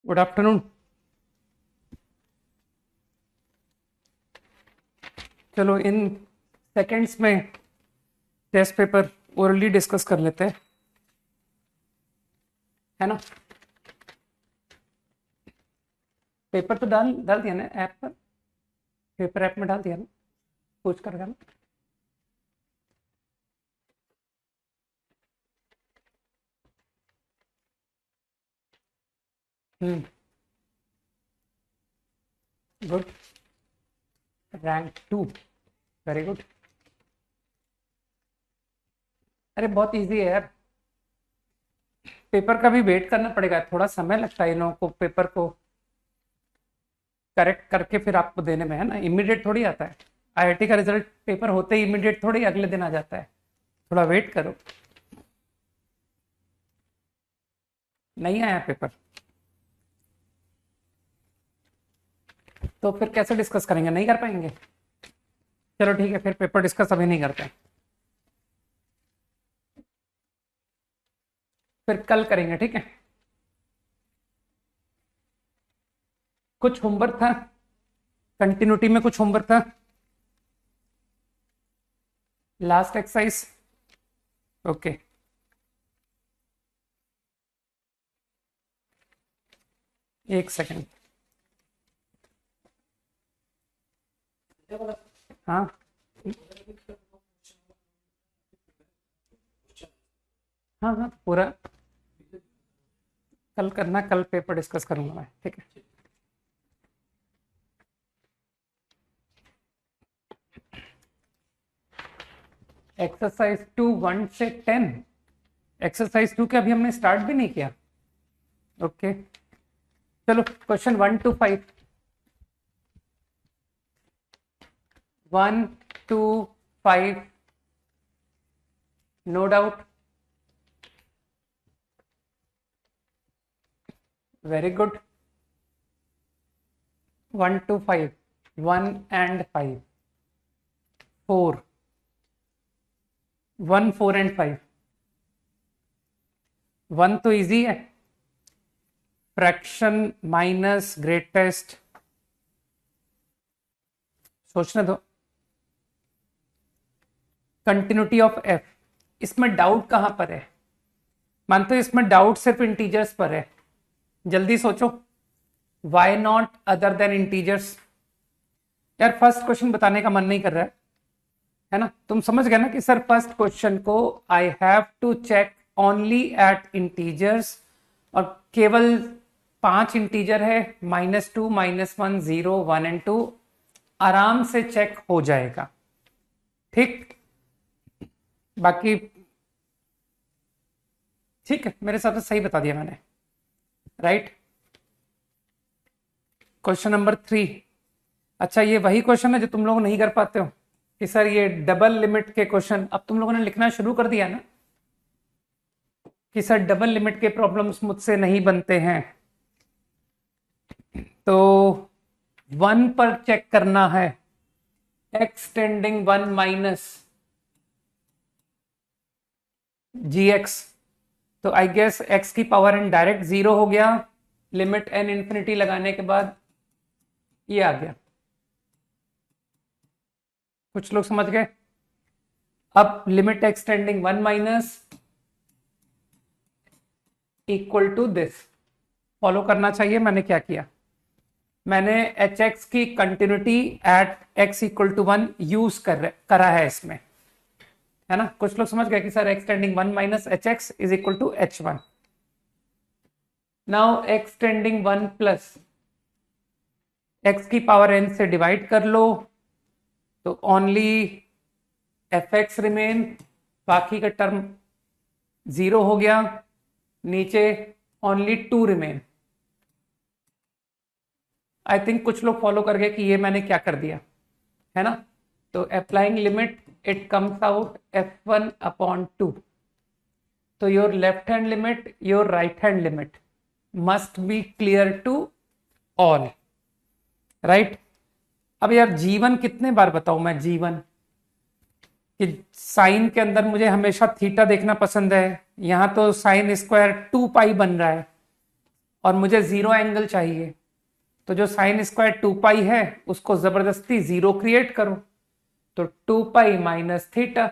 Good afternoon. चलो इन seconds में test paper orally discuss कर लेते हैं, है ना। पेपर तो डाल डाल दिया ना ऐप पर, पेपर ऐप में डाल दिया ना, पूछ कर ना। Good, rank 2, very good. अरे बहुत इजी है यार, पेपर का भी वेट करना पड़ेगा, थोड़ा समय लगता है इन लोगों को पेपर को करेक्ट करके फिर आपको देने में, है ना। इमीडिएट थोड़ी आता है, आईआईटी का रिजल्ट पेपर होते ही इमीडिएट थोड़ी अगले दिन आ जाता है, थोड़ा वेट करो। नहीं आया पेपर तो फिर कैसे डिस्कस करेंगे, नहीं कर पाएंगे। चलो ठीक है, फिर पेपर डिस्कस अभी नहीं करते, फिर कल करेंगे, ठीक है। कुछ होमवर्क था, कंटिन्यूटी में कुछ होमवर्क था, लास्ट एक्सरसाइज। ओके, एक सेकंड। हाँ हाँ हाँ, पूरा कल करना, कल पेपर डिस्कस करूंगा मैं, ठीक है। एक्सरसाइज 2 1 से 10, एक्सरसाइज 2 के अभी हमने स्टार्ट भी नहीं किया। ओके चलो, question 1 to 5, 1 to 5, no doubt, very good. 1 to 5, 1 and 5, 4, 1 4 and 5। 1 तो इजी है, फ्रैक्शन माइनस ग्रेटेस्ट, सोचने दो। कंटिन्यूटी ऑफ एफ, इसमें डाउट कहां पर है, मानते हो इसमें डाउट सिर्फ इंटीजर्स पर है, जल्दी सोचो। Why not other than integers. यार फर्स्ट क्वेश्चन बताने का मन नहीं कर रहा है ना, तुम समझ गए ना कि सर फर्स्ट क्वेश्चन को I have to check only at integers, और केवल 5 इंटीजर है, -2 -1 0 1 एंड 2, आराम से चेक हो जाएगा, ठीक। बाकी ठीक है, मेरे हिसाब से सही बता दिया मैंने, राइट। क्वेश्चन नंबर 3, अच्छा ये वही क्वेश्चन है जो तुम लोग नहीं कर पाते हो कि सर ये डबल लिमिट के क्वेश्चन, अब तुम लोगों ने लिखना शुरू कर दिया ना कि सर डबल लिमिट के प्रॉब्लम्स मुझसे नहीं बनते हैं, तो 1 पर चेक करना है, x टेंडिंग 1 माइनस gx, तो आई गेस x की पावर n डायरेक्ट 0 हो गया, लिमिट n इंफिनिटी लगाने के बाद ये आ गया। कुछ लोग समझ गए। अब limit x tending 1 minus equal to this, follow करना चाहिए। मैंने क्या किया, मैंने एच एक्स की continuity at x equal to 1 use करा है इसमें, है ना। कुछ लोग समझ गए कि sir x tending 1 minus H X is equal to h1। Now x tending 1 plus x की पावर n से डिवाइड कर लो, तो ओनली एफ एक्स रिमेन, बाकी का टर्म 0 हो गया, नीचे ओनली 2 रिमेन। आई थिंक कुछ लोग फॉलो कर गए कि ये मैंने क्या कर दिया, है ना। तो applying limit it comes out f1 upon 2, तो your left hand limit, your right hand limit must be clear to all, right. अब यार जीवन कितने बार बताऊं मैं, जीवन कि साइन के अंदर मुझे हमेशा थीटा देखना पसंद है, यहां तो साइन स्क्वायर 2 पाई बन रहा है, और मुझे जीरो एंगल चाहिए, तो जो साइन स्क्वायर 2 पाई है उसको जबरदस्ती जीरो क्रिएट करो, तो 2 पाई माइनस थीटा।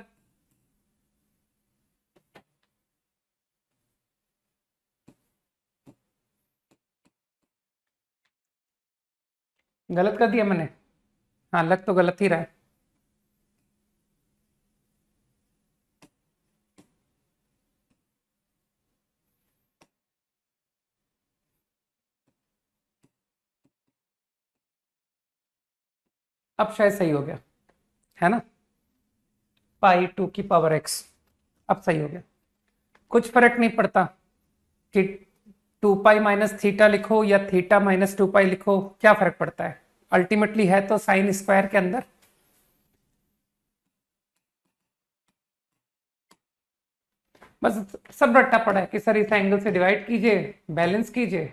गलत कर दिया मैंने? हाँ, लग तो गलत ही रहा है। अब शायद सही हो गया, है ना? π2 की पावर x, अब सही हो गया। कुछ फर्क नहीं पड़ता कि 2 पाई माइनस थीटा लिखो या थीटा माइनस 2 पाई लिखो, क्या फर्क पड़ता है? अल्टीमेटली है तो साइन स्क्वायर के अंदर। बस सब रट्टा पड़ा है कि सर इस एंगल से डिवाइड कीजिए, बैलेंस कीजिए।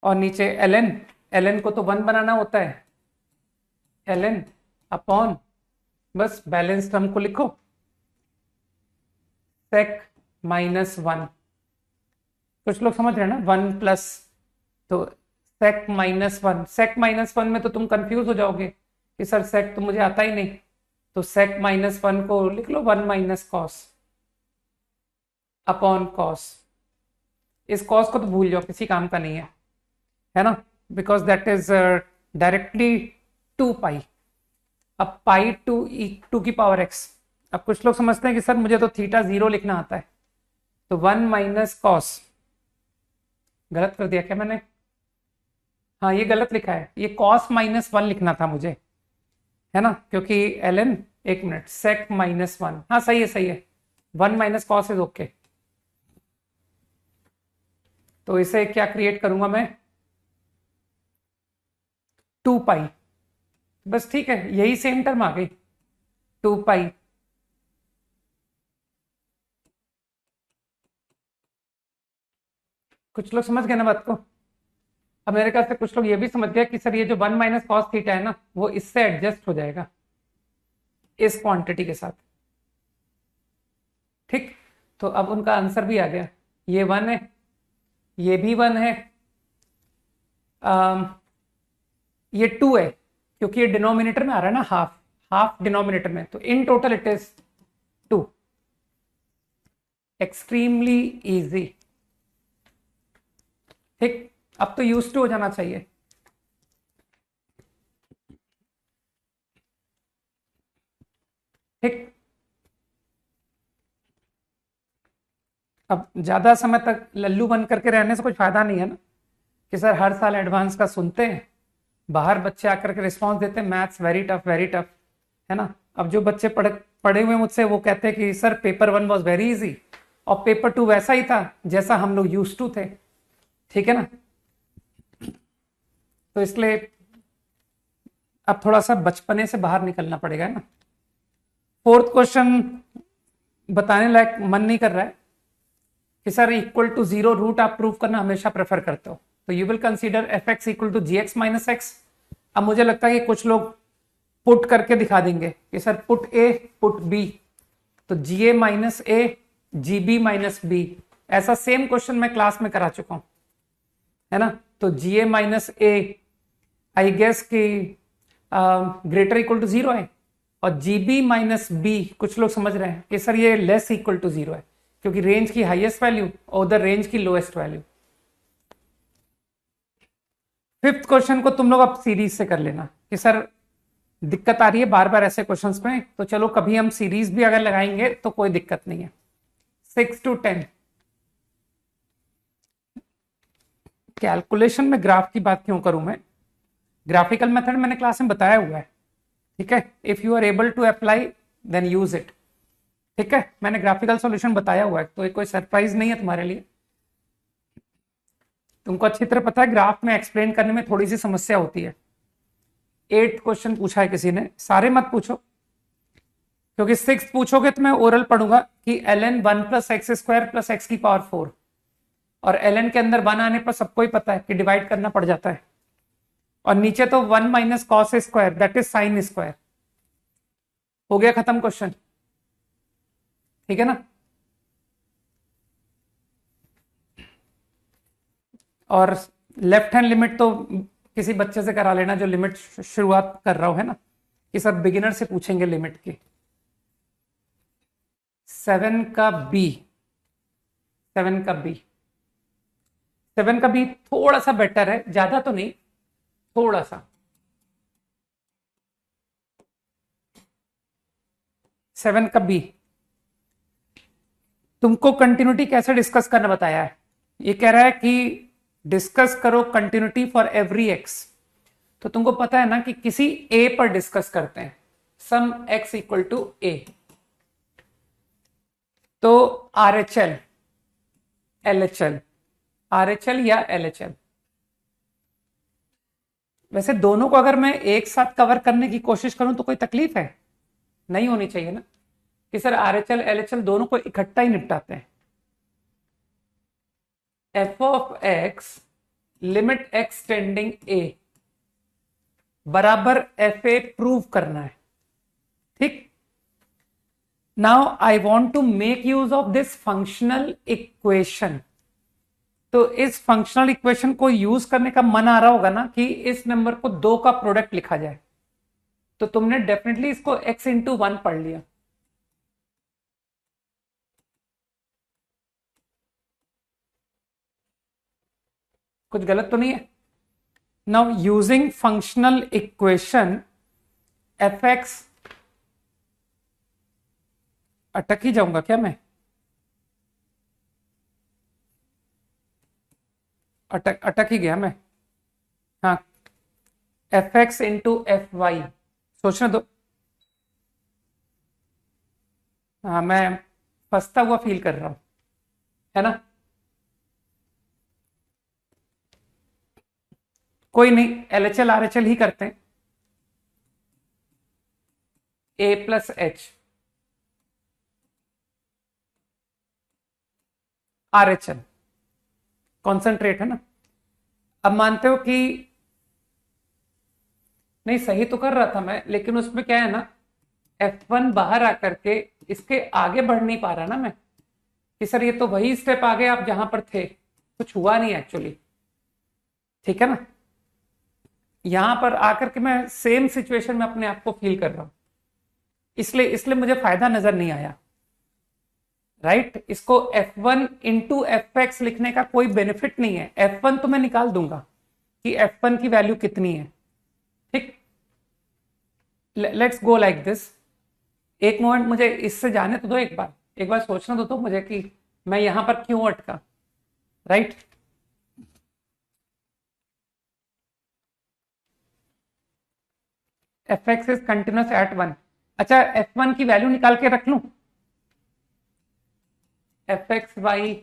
और नीचे ln, ln को तो 1 बनाना होता है, ln अपॉन, बस बैलेंस टर्म को लिखो, sec -1। कुछ लोग समझ रहे हैं ना, 1 प्लस, तो sec -1, sec -1 में तो तुम कंफ्यूज हो जाओगे कि सर sec तो मुझे आता ही नहीं, तो sec -1 को लिख लो 1 माइनस कॉस अपॉन कॉस। इस कॉस को तो भूल जाओ, किसी काम का नहीं है ना, बिकॉज दैट इज डायरेक्टली 2 पाई। अब π2 की पावर x। अब कुछ लोग समझते हैं कि सर मुझे तो थीटा जीरो लिखना आता है, तो 1 माइनस कॉस। गलत कर दिया क्या मैंने? हाँ, ये गलत लिखा है, ये cos -1 लिखना था मुझे, है ना, क्योंकि ln, एक मिनट, sec -1, हाँ सही है सही है, 1 माइनस कॉस इज ओके। तो इसे क्या क्रिएट करूंगा मैं? 2 पाई, बस ठीक है, यही सेम टर्म आ गई, 2 पाई। कुछ लोग समझ गए ना बात को? अब मेरे ख्याल से कुछ लोग ये भी समझ गए कि सर ये जो 1 माइनस कॉस थीटा है ना, वो इससे एडजस्ट हो जाएगा इस क्वांटिटी के साथ। ठीक, तो अब उनका आंसर भी आ गया, ये 1 है, ये भी 1 है, ये 2 है, क्योंकि ये डिनोमिनेटर में आ रहा है ना, हाफ हाफ डिनोमिनेटर में, तो in total it is 2। Extremely easy. ठीक, अब तो यूज टू हो जाना चाहिए। ठीक, अब ज्यादा समय तक लल्लू बन करके रहने से कुछ फायदा नहीं है ना, कि सर हर साल एडवांस का सुनते हैं, बाहर बच्चे आकर के रिस्पॉन्स देते हैं मैथ्स वेरी टफ, है ना। अब जो बच्चे पढ़े हुए मुझसे, वो कहते हैं कि sir paper 1 was very easy, और पेपर 2 वैसा ही था जैसा हम लोग यूज टू थे। ठीक है ना, तो इसलिए अब थोड़ा सा बचपने से बाहर निकलना पड़ेगा ना। 4th क्वेश्चन बताने लायक मन नहीं कर रहा है कि सर इक्वल टू 0 रूट आप प्रूव करना हमेशा प्रेफर करते हो, तो you will consider F X equal to G X minus X. अब मुझे लगता है कि कुछ लोग पुट करके दिखा देंगे कि सर पुट ए पुट बी, तो जी ए माइनस ए जी बी माइनस बी, ऐसा सेम क्वेश्चन मैं क्लास में करा चुका हूं, है ना। तो जी ए माइनस ए आई गेस कि ग्रेटर इक्वल टू 0 है, और जी बी माइनस बी कुछ लोग समझ रहे हैं कि सर ये लेस इक्वल टू 0 है, क्योंकि रेंज की हाईएस्ट वैल्यू और उधर रेंज की लोएस्ट वैल्यू। 5th क्वेश्चन को तुम लोग अब सीरीज से कर लेना कि सर दिक्कत आ रही है बार बार ऐसे क्वेश्चंस में, तो चलो कभी हम सीरीज भी अगर लगाएंगे तो कोई दिक्कत नहीं है। 6 to 10 कैलकुलेशन में ग्राफ की बात क्यों करूं मैं? ग्राफिकल मेथड मैंने क्लास में बताया हुआ है, ठीक है। If you are able to apply then use it, ठीक है। मैंने ग्राफिकल सॉल्यूशन बताया हुआ है, तो ये कोई सरप्राइज नहीं है तुम्हारे लिए। तुमको अच्छी तरह पता है ग्राफ में एक्सप्लेन करने में थोड़ी सी समस्या होती है। 8th क्वेश्चन पूछा है किसी ने, सारे मत पूछो, क्योंकि 6th पूछोगे तो मैं ओरल पढ़ूंगा कि ln 1 plus x square plus x की पावर 4, और ln के अंदर 1 आने पर सबको ही पता है कि डिवाइड करना पड़ जाता है, और नीचे तो 1 minus cos square that is sine square. हो गया खत्म क्वेश्चन, ठीक है ना। और लेफ्ट हैंड लिमिट तो किसी बच्चे से करा लेना जो लिमिट शुरुआत कर रहा हो, है ना, कि सर बिगिनर से पूछेंगे लिमिट की। 7 का बी, 7 का बी, 7 का बी थोड़ा सा बेटर है, ज्यादा तो नहीं, थोड़ा सा। 7 का बी, तुमको कंटिन्यूटी कैसे डिस्कस करना बताया है। ये कह रहा है कि डिस्कस करो कंटिन्यूटी फॉर एवरी एक्स। तो तुमको पता है ना कि किसी ए पर डिस्कस करते हैं, सम एक्स इक्वल टू ए। तो RHL, LHL, RHL या LHL, वैसे दोनों को अगर मैं एक साथ कवर करने की कोशिश करूं तो कोई तकलीफ है, नहीं होनी चाहिए ना, कि सर RHL LHL दोनों को इकट्ठा ही निपटाते हैं। f of x limit x tending a बराबर FA प्रूव करना है, ठीक। Now I want to make use of this functional equation. तो इस फंक्शनल इक्वेशन को यूज करने का मन आ रहा होगा ना कि इस नंबर को 2 का प्रोडक्ट लिखा जाए, तो तुमने डेफिनेटली इसको x इंटू 1 पढ़ लिया। कुछ गलत तो नहीं है। Now using functional equation fx, अटक ही जाऊंगा क्या मैं, अटक ही गया मैं, हाँ। fx इंटू fy, सोचने दो। हाँ, मैं फंसता हुआ फील कर रहा हूं, है ना। कोई नहीं, LHL RHL ही करते हैं। a plus H RHL concentrate है ना। अब मानते हो कि नहीं, सही तो कर रहा था मैं, लेकिन उसमें क्या है ना, F1 बाहर आकर के इसके आगे बढ़ नहीं पा रहा ना मैं, कि सर ये तो वही स्टेप आगे आप जहां पर थे, कुछ हुआ नहीं एक्चुअली, ठीक है ना। यहां पर आकर के मैं सेम सिचुएशन में अपने आप को फील कर रहा हूं, इसलिए इसलिए मुझे फायदा नजर नहीं आया, राइट। इसको F1 इंटू FX लिखने का कोई बेनिफिट नहीं है। F1 तो मैं निकाल दूंगा कि F1 की वैल्यू कितनी है, ठीक। Let's go like this. एक मोमेंट मुझे इससे जाने तो दो, एक बार सोचना तो मुझे कि मैं यहां पर क्यों अटका, right. Fx is continuous at 1। अच्छा, F1 की वैल्यू निकाल के रख लूं, fxy।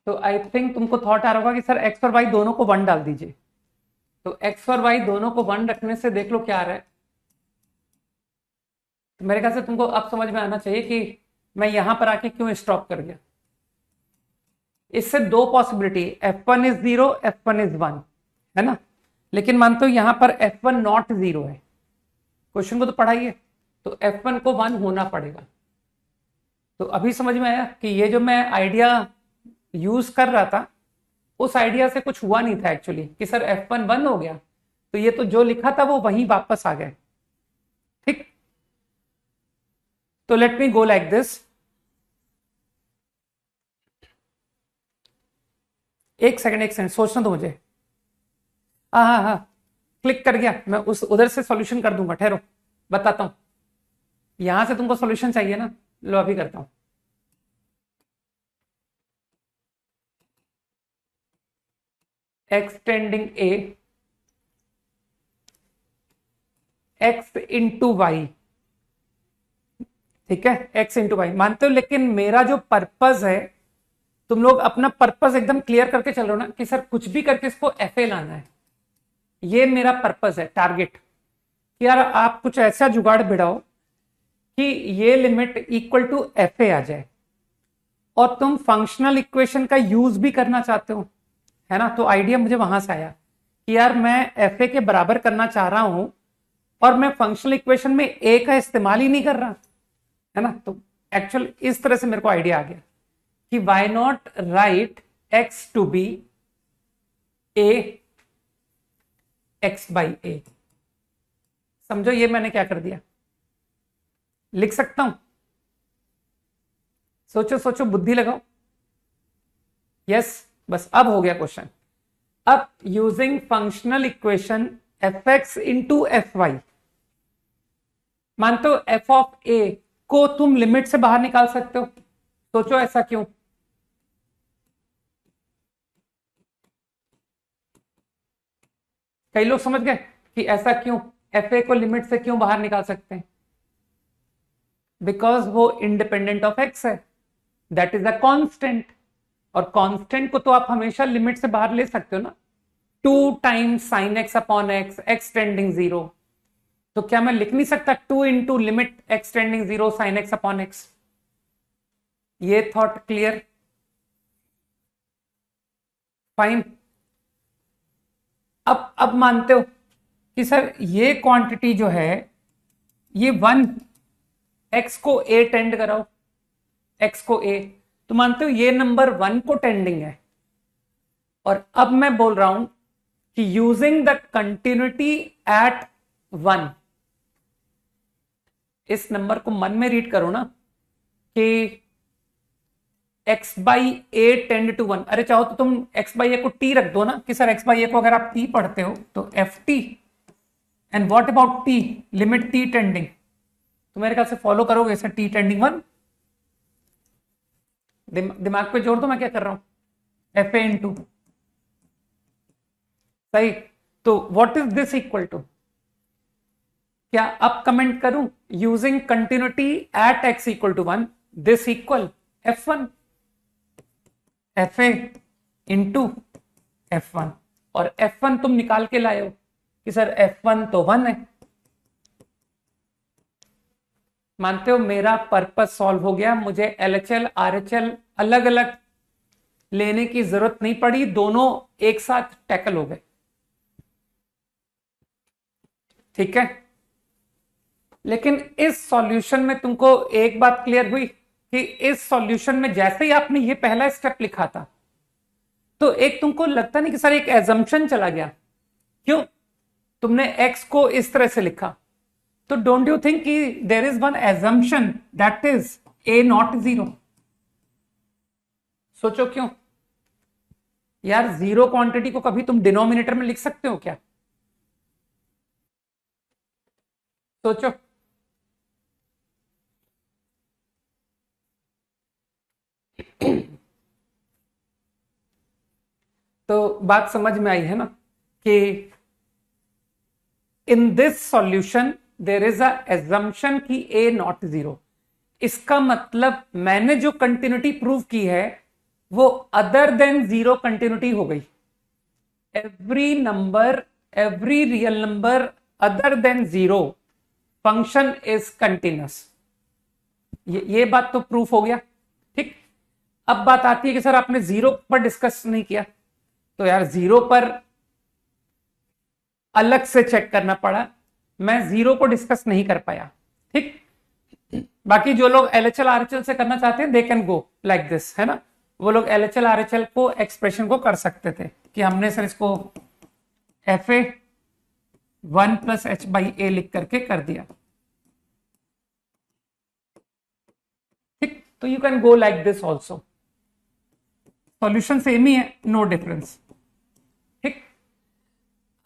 तो आई थिंक तुमको थॉट आ रहा होगा कि सर x और y दोनों को 1 डाल दीजिए। तो x और y दोनों को 1 रखने से देख लो क्या आ रहा है। तो मेरे ख्याल से तुमको अब समझ में आना चाहिए कि मैं यहां पर आके क्यों स्टॉप कर गया। इससे दो possibility, F1 is 0, F1 is 1, है ना। लेकिन मानते हो यहां पर F1 नॉट 0 है, क्वेश्चन को तो पढ़ाइए, तो F1 को 1 होना पड़ेगा। तो अभी समझ में आया कि ये जो मैं आइडिया यूज कर रहा था, उस आइडिया से कुछ हुआ नहीं था एक्चुअली, कि सर F1 1 हो गया, तो ये तो जो लिखा था वो वहीं वापस आ गए, ठीक। तो let me go like this. एक सेकंड सोचना तो मुझे। हाँ हाँ हाँ, क्लिक कर गया, मैं उस उधर से सॉल्यूशन कर दूंगा, ठहरो बताता हूं। यहां से तुमको सॉल्यूशन चाहिए ना, लो अभी करता हूं। एक्सटेंडिंग ए एक्स इंटू वाई, ठीक है, एक्स इंटू वाई मानते हो। लेकिन मेरा जो पर्पज है, तुम लोग अपना पर्पज एकदम क्लियर करके चल रहे हो ना, कि सर कुछ भी करके इसको FA लाना है, ये मेरा पर्पज है, टारगेट। यार आप कुछ ऐसा जुगाड़ बिड़ाओ कि ये लिमिट इक्वल टू FA आ जाए, और तुम फंक्शनल इक्वेशन का यूज भी करना चाहते हो, है ना। तो आइडिया मुझे वहां से आया कि यार मैं FA के बराबर करना चाह रहा हूं, और मैं फंक्शनल इक्वेशन में ए का इस्तेमाल ही नहीं कर रहा, है ना। तो एक्चुअल इस तरह से मेरे को आइडिया आ गया कि why not write x to be a x by a. समझो ये मैंने क्या कर दिया, लिख सकता हूं, सोचो सोचो, बुद्धि लगाओ। यस, बस अब हो गया क्वेश्चन। अब using functional equation F X into F Y, मानते हो एफ ऑफ ए को तुम लिमिट से बाहर निकाल सकते हो। सोचो ऐसा क्यों। कई लोग समझ गए कि ऐसा क्यों, एफ ए को लिमिट से क्यों बाहर निकाल सकते हैं। बिकॉज वो इंडिपेंडेंट ऑफ एक्स है, दैट इज अ कांस्टेंट, और कांस्टेंट को तो आप हमेशा लिमिट से बाहर ले सकते हो ना। 2 times sine x upon x, x tending 0। तो क्या मैं लिख नहीं सकता 2 into limit X tending 0 sine x upon x. ये थॉट क्लियर, फाइन। अब मानते हो कि सर ये क्वांटिटी जो है, ये 1, एक्स को ए टेंड कराओ, एक्स को ए, तो मानते हो ये नंबर 1 को टेंडिंग है। और अब मैं बोल रहा हूं कि यूजिंग द कंटिन्यूटी एट 1, इस नंबर को मन में रीड करो ना कि x by A tend to 1। अरे चाहो तो तुम x बाई ए को t रख दो ना, कि सर x बाई ए को अगर आप t पढ़ते हो तो F T, and what about t, limit t tending, तो मेरे ख्याल से फॉलो करोगे सर, t टेंडिंग 1। दिमाग पे जोड़ दो मैं क्या कर रहा हूं, एफ ए इंटू, सही। तो what is this equal to, क्या अब कमेंट करूं, using continuity at x equal to 1, this equal f1, F A into f1। और f1 तुम निकाल के लाए हो कि सर f1 तो 1 है। मानते हो मेरा पर्पस सॉल्व हो गया, मुझे एलएचएल आरएचएल अलग अलग लेने की जरूरत नहीं पड़ी, दोनों एक साथ टैकल हो गए। ठीक है, लेकिन इस सॉल्यूशन में तुमको एक बात क्लियर हुई कि इस सॉल्यूशन में जैसे ही आपने ये पहला स्टेप लिखा था, तो एक तुमको लगता नहीं कि सर एक एजम्पशन चला गया, क्यों, तुमने x को इस तरह से लिखा, तो डोंट यू थिंक कि there is one assumption that is a not 0। सोचो क्यों यार, जीरो क्वांटिटी को कभी तुम डिनोमिनेटर में लिख सकते हो क्या, सोचो। तो बात समझ में आई है ना कि in this solution there is assumption की ए नॉट 0। इसका मतलब मैंने जो कंटिन्यूटी प्रूव की है वो अदर देन 0 कंटिन्यूटी हो गई। Every number, every real number other than 0 function is continuous. ये बात तो प्रूफ हो गया। ठीक, अब बात आती है कि सर आपने 0 पर डिस्कस नहीं किया, तो यार 0 पर अलग से चेक करना पड़ा, मैं 0 को डिस्कस नहीं कर पाया। ठीक, बाकी जो लोग एलएचएल आरएचएल से करना चाहते हैं they can go like this, है ना। वो लोग एलएचएल आरएचएल को एक्सप्रेशन को कर सकते थे कि हमने सर इसको F A 1 plus H by A लिख करके कर दिया। ठीक, तो you can go like this also, solution same ही है, नो डिफरेंस। ठीक,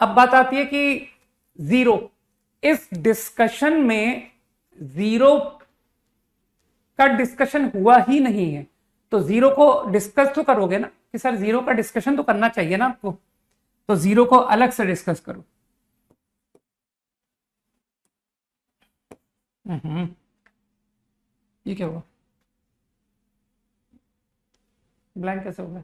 अब बात आती है कि 0, इस डिस्कशन में 0 का डिस्कशन हुआ ही नहीं है, तो 0 को डिस्कस तो करोगे ना, कि सर 0 का डिस्कशन तो करना चाहिए ना आपको, तो 0 को अलग से डिस्कस करो। ये क्या हुआ, ब्लैंक कैसे हो गया।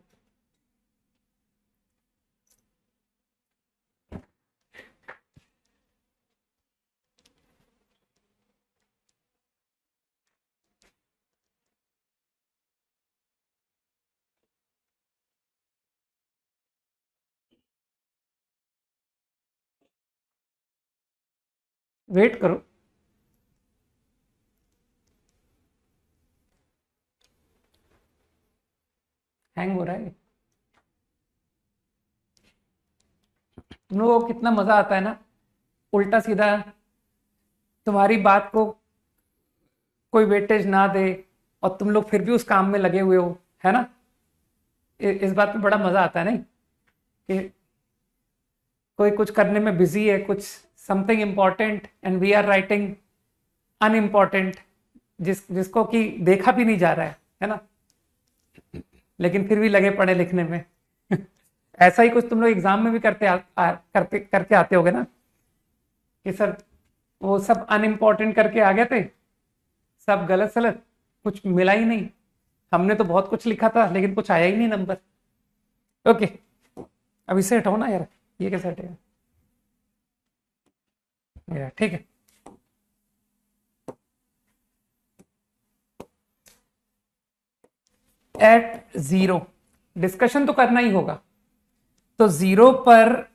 वेट करो। हैंग हो रहा है। तुम लोगों को कितना मजा आता है ना, उल्टा सीधा तुम्हारी बात को कोई वेटेज ना दे और तुम लोग फिर भी उस काम में लगे हुए हो, है ना। इस बात में बड़ा मजा आता है नहीं, कि कोई कुछ करने में बिजी है, कुछ something important, and we are writing unimportant, जिसको कि देखा भी नहीं जा रहा है ना, लेकिन फिर भी लगे पढ़े लिखने में। ऐसा ही कुछ तुम लोग एग्जाम में भी करके आते होगे ना, कि सर वो सब अनइम्पॉर्टेंट करके आ गए थे, सब गलत सलत, कुछ मिला ही नहीं, हमने तो बहुत कुछ लिखा था लेकिन कुछ आया ही नहीं नंबर। ओके, अब इसे हटाओ ना यार, ये कैसे हटेगा, ठीक है। एट जीरो डिस्कशन तो करना ही होगा, तो जीरो पर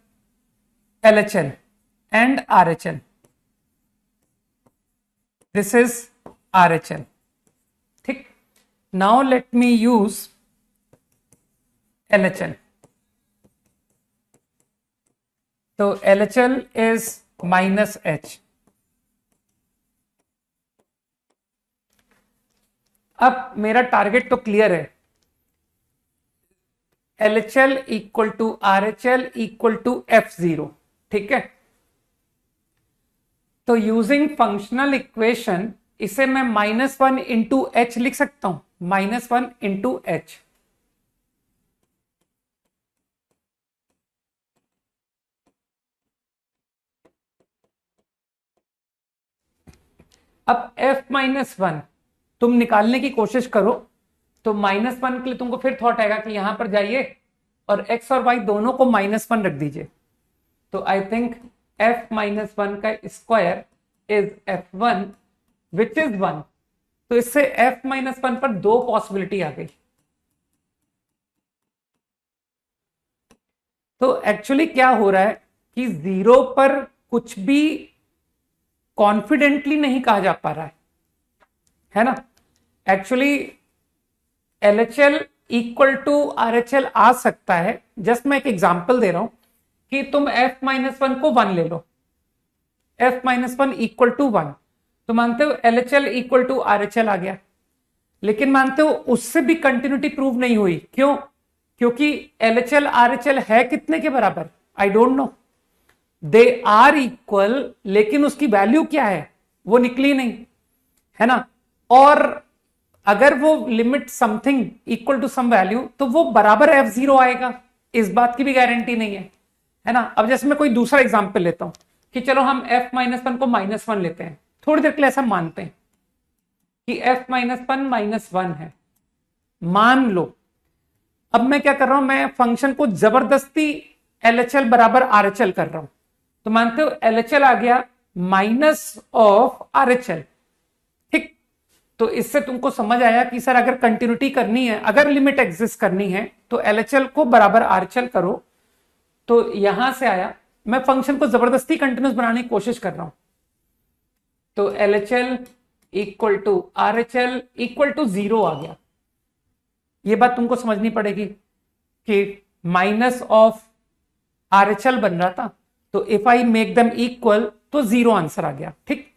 LHN and RHN, this is RHN, ठीक। Now let me use LHN, तो LHL इज -H। अब मेरा टारगेट तो क्लियर है, LHL equal to RHL equal to F0, ठीक है। तो यूजिंग फंक्शनल इक्वेशन इसे मैं -1 इंटू H लिख सकता हूं, -1 इंटू H। अब F-1 तुम निकालने की कोशिश करो, तो -1 के लिए तुमको फिर थॉट आएगा कि यहां पर जाइए और x और y दोनों को -1 रख दीजिए, तो आई थिंक F-1 का square is F1 which is 1। तो इससे F-1 पर दो पॉसिबिलिटी आ गई। तो एक्चुअली क्या हो रहा है कि जीरो पर कुछ भी कॉन्फिडेंटली नहीं कहा जा पा रहा है ना। Actually LHL equal to RHL आ सकता है, जस्ट मैं एक एग्जांपल दे रहा हूं कि तुम F-1 को 1 ले लो, F-1 इक्वल टू 1, तो मानते हो LHL इक्वल टू RHL आ गया, लेकिन मानते हो उससे भी कंटिन्यूटी प्रूव नहीं हुई। क्यों? क्योंकि LHL RHL है कितने के बराबर, I don't know, they are equal, लेकिन उसकी वैल्यू क्या है वो निकली नहीं, है ना। और अगर वो limit something equal to some value, तो वो बराबर F0 आएगा, इस बात की भी गारंटी नहीं है ना। अब जैसे मैं कोई दूसरा एग्जांपल लेता हूं कि चलो हम F-1 को -1 लेते हैं, थोड़ी देर के लिए ऐसा मानते हैं कि F-1 -1 है, मान लो। अब मैं क्या कर रहा हूं, मैं फंक्शन को जबरदस्ती LHL बराबर RHL कर रहा हूं, तो मानते हो LHL आ गया -RHL, ठीक। तो इससे तुमको समझ आया कि सर अगर कंटिन्यूटी करनी है, अगर लिमिट एग्जिस्ट करनी है, तो LHL को बराबर RHL करो। तो यहां से आया, मैं फंक्शन को जबरदस्ती कंटिन्यूस बनाने की कोशिश कर रहा हूं, तो LHL equal to RHL equal to 0 आ गया। ये बात तुमको समझनी पड़ेगी कि माइनस ऑफ RHL बन रहा था, तो if I make them equal तो 0 आंसर आ गया, ठीक।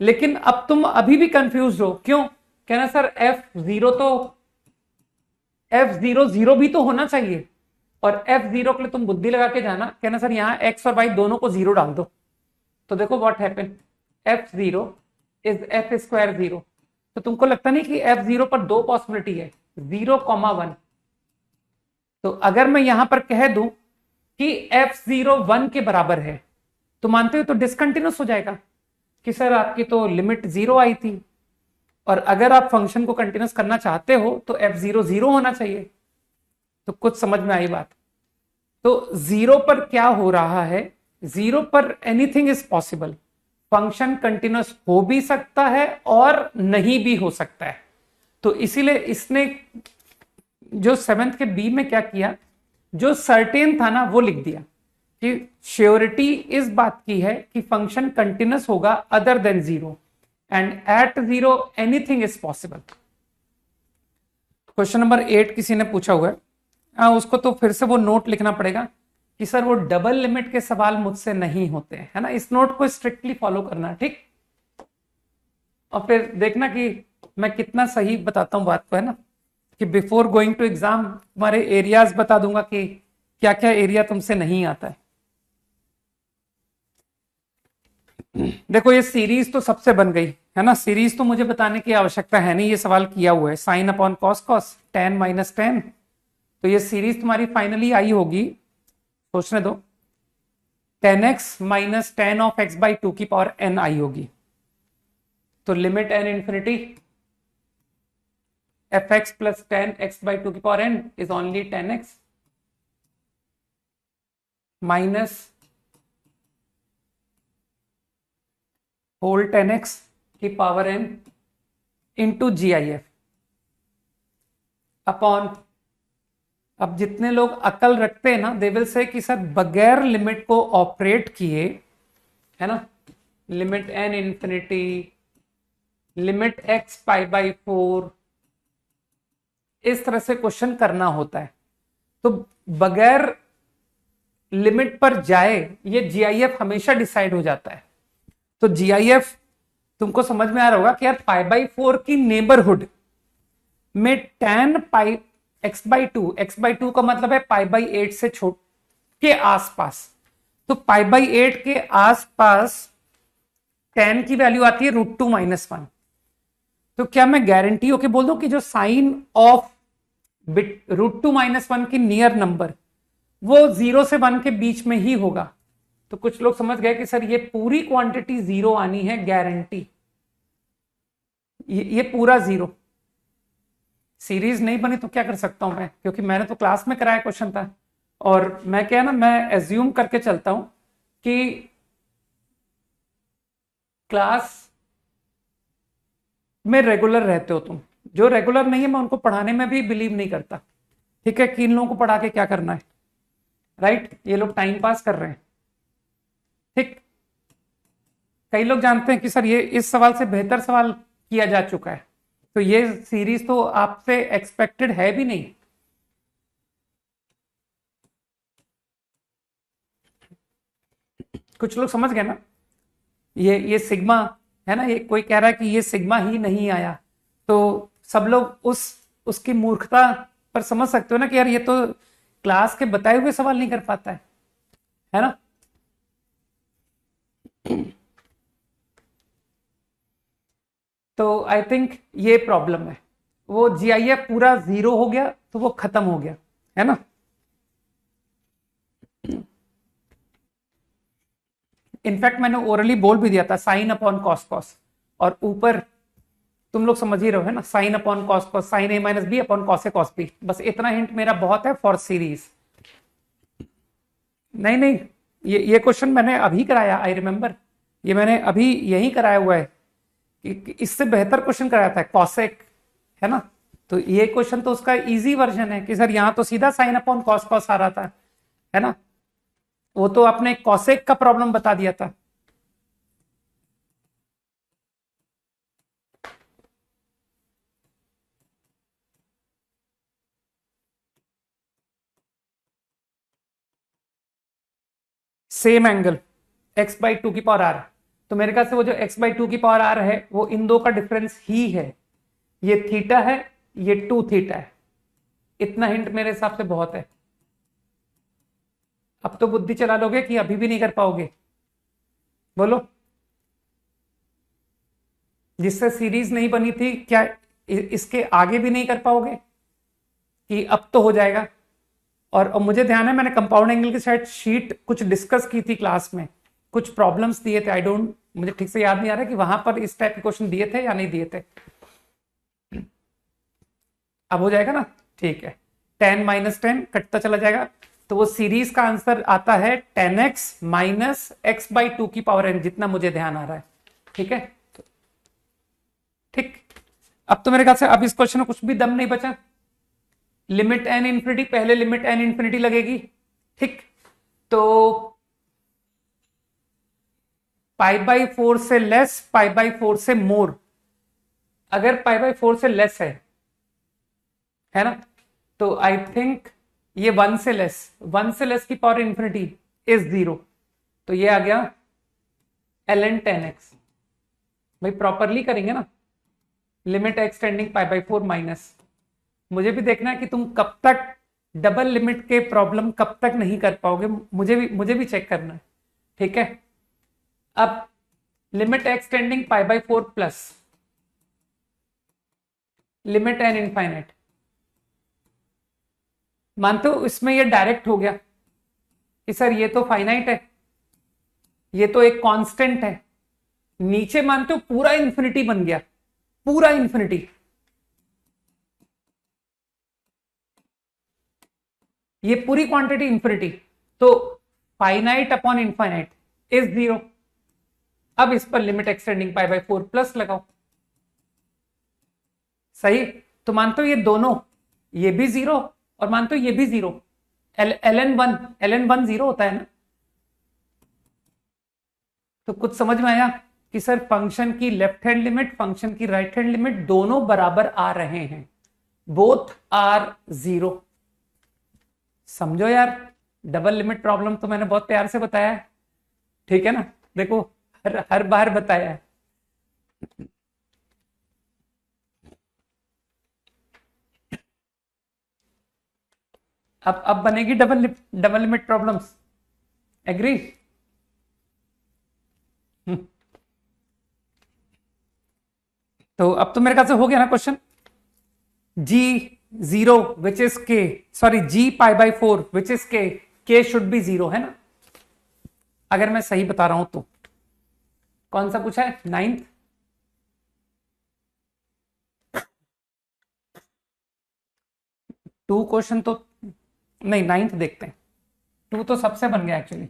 लेकिन अब तुम अभी भी कंफ्यूज हो, क्यों? कहना सर F0 0 भी तो होना चाहिए, और F0 के लिए तुम बुद्धि लगा के जाना, कहना सर यहां x और y दोनों को 0 डाल दो, तो देखो what happen, F0 is F² 0। तो तुमको लगता नहीं कि F0 पर दो पॉसिबिलिटी है, 0, 1। तो अगर मैं यहां पर कह दूं कि F0 1 के बराबर है, तो मानते हो तो डिसकंटिन्यूस हो जाएगा कि सर आपकी तो लिमिट 0 आई थी, और अगर आप फंक्शन को कंटिन्यूस करना चाहते हो तो F0 0 होना चाहिए। तो कुछ समझ में आई बात। तो 0 पर क्या हो रहा है, 0 पर anything is possible, function continuous हो भी सकता है और नहीं भी हो सकता है। तो इसीलिए इसने जो 7th के बी में क्या किया, जो सर्टेन था ना वो लिख दिया कि श्योरिटी इस बात की है कि फंक्शन कंटिन्यूस होगा other than zero, and at zero anything is possible. Question number 8 किसी ने पूछा हुआ है, उसको तो फिर से वो नोट लिखना पड़ेगा कि सर वो डबल लिमिट के सवाल मुझसे नहीं होते, है ना। इस नोट को स्ट्रिक्टली फॉलो करना, ठीक। और फिर देखना कि मैं कितना सही बताता हूं बात को, है ना, कि बिफोर गोइंग टू एग्जाम तुम्हारे एरियाज बता दूंगा कि क्या क्या एरिया तुमसे नहीं आता है। देखो ये सीरीज तो सबसे बन गई है ना, सीरीज तो मुझे बताने की आवश्यकता है नहीं, ये सवाल किया हुआ है sign upon cos cos tan minus ten, तो ये सीरीज तुम्हारी फाइनली आई होगी, सोचने दो, 10x minus ten of x by two की पावर n आई होगी। तो limit n infinity F x plus ten x by two की power n is only 10x minus whole 10x की power n into GIF upon, अब जितने लोग अकल रखते हैं ना दे विल से कि सर बगैर लिमिट को ऑपरेट किए, है ना, limit n infinity limit x pi by 4, इस तरह से क्वेश्चन करना होता है। तो बगैर लिमिट पर जाए ये GIF हमेशा डिसाइड हो जाता है। तो GIF तुमको समझ में आ रहा होगा कि यार पाई बाई 4 की नेबरहुड में tan pi x by two का मतलब है पाई बाई 8 से छोट के आसपास, तो पाई बाई 8 के आसपास tan की वैल्यू आती है √2 माइनस 1। तो क्या मैं गारंटी होके बोल दूं कि जो साइन ऑफ √2 माइनस 1 की नियर नंबर वो 0 से 1 के बीच में ही होगा। तो कुछ लोग समझ गए कि सर ये पूरी क्वांटिटी 0 आनी है, गारंटी, ये पूरा 0। सीरीज नहीं बनी तो क्या कर सकता हूं मैं, क्योंकि मैंने तो क्लास में कराया क्वेश्चन था, और मैं क्या है ना, मैं एज्यूम करके चलता हूं कि क्लास में रेगुलर रहते हो तुम, जो रेगुलर नहीं है मैं उनको पढ़ाने में भी बिलीव नहीं करता, ठीक है, कि इन लोगों को पढ़ा के क्या करना है, राइट, ये लोग टाइम पास कर रहे हैं, ठीक। कई लोग जानते हैं कि सर ये इस सवाल से बेहतर सवाल किया जा चुका है, तो ये सीरीज तो आपसे एक्सपेक्टेड है भी नहीं। कुछ लोग समझ गए ना, ये सिग्मा है ना, ये कोई कह रहा है कि ये सिग्मा ही नहीं आया, तो सब लोग उसकी मूर्खता पर समझ सकते हो ना कि यार ये तो क्लास के बताए हुए सवाल नहीं कर पाता है ना। तो आई थिंक ये प्रॉब्लम है, वो GIF पूरा 0 हो गया तो वो खत्म हो गया, है ना। इनफैक्ट मैंने ओरली बोल भी दिया था साइन अपॉन कॉस कॉस, और ऊपर तुम लोग समझ ही रहो, है ना, sine upon cos cos sine A minus B upon cos A cos B, बस इतना हिंट मेरा बहुत है फॉर सीरीज। नहीं, ये क्वेश्चन मैंने अभी कराया, आई रिमेंबर, ये मैंने अभी यही कराया हुआ है, इससे बेहतर क्वेश्चन कराया था कॉसेक, है ना। तो ये क्वेश्चन तो उसका इजी वर्जन है कि सर यहां तो सीधा साइन अपॉन कॉस कॉस आ रहा था, है ना, वो तो आपने कॉसेक का प्रॉब्लम बता दिया था। Same angle x by two की पावर आर, तो मेरे ख्याल से वो जो x बाई टू की पावर आर है वो इन दो का डिफरेंस ही है, ये थीटा है, ये 2 थीटा है, इतना हिंट मेरे हिसाब से बहुत है। अब तो बुद्धि चला लोगे कि अभी भी नहीं कर पाओगे, बोलो। जिससे सीरीज नहीं बनी थी क्या इसके आगे भी नहीं कर पाओगे कि अब तो हो जाएगा। और मुझे ध्यान है मैंने कंपाउंड एंगल की शायद शीट कुछ डिस्कस की थी क्लास में, कुछ प्रॉब्लम्स दिए थे, आई डोंट, मुझे ठीक से याद नहीं आ रहा कि वहां पर इस टाइप के क्वेश्चन दिए थे या नहीं दिए थे। अब हो जाएगा ना, ठीक है, 10 माइनस 10 कटता चला जाएगा, तो वो सीरीज का आंसर आता है 10x minus x by two की पावर n, जितना मुझे ध्यान आ रहा है, ठीक है, ठीक। अब तो मेरे ख्याल से अब इस क्वेश्चन में कुछ भी दम नहीं बचा, लिमिट n इंफिनिटी, पहले लिमिट n इंफिनिटी लगेगी, ठीक। तो π/4 से लेस, π/4 से मोर। अगर π/4 से लेस है ना, तो आई थिंक ये 1 से लेस, 1 से लेस की पावर इंफिनिटी इज 0, तो ये आ गया ln 10x। भाई प्रॉपरली करेंगे ना, लिमिट x टेंडिंग π/4 माइनस। मुझे भी देखना है कि तुम कब तक डबल लिमिट के प्रॉब्लम कब तक नहीं कर पाओगे, मुझे भी चेक करना है, ठीक है। अब limit x tending π/4 plus limit n infinite, मानते हो इसमें ये डायरेक्ट हो गया कि सर ये तो फाइनाइट है, ये तो एक कांस्टेंट है, नीचे मानते हो पूरा इंफिनिटी बन गया, पूरा इंफिनिटी। ये पूरी क्वांटिटी इंफिनिटी, तो फाइनाइट अपॉन इनफाइनाइट इज 0। अब इस पर लिमिट एक्सटेंडिंग π/4 प्लस लगाओ, सही। तो मानते हो ये दोनों, ये भी 0 और मानते हो ये भी 0, ln 1 0 होता है ना। तो कुछ समझ में आया कि सर फंक्शन की लेफ्ट हैंड लिमिट, फंक्शन की राइट हैंड लिमिट दोनों बराबर आ रहे हैं, बोथ आर 0। समझो यार, डबल लिमिट प्रॉब्लम तो मैंने बहुत प्यार से बताया है, ठीक है ना। देखो हर बार बताया है। अब बनेगी डबल लिमिट प्रॉब्लम्स, एग्री। तो अब तो मेरे ख्याल से हो गया ना question. G0 which is K, sorry G π/4 which is K should be 0, है ना, अगर मैं सही बता रहा हूं तो। कौन सा पूछा है, 9th? टू क्वेश्चन तो नहीं, 9th देखते हैं, 2 तो सबसे बन गया actually.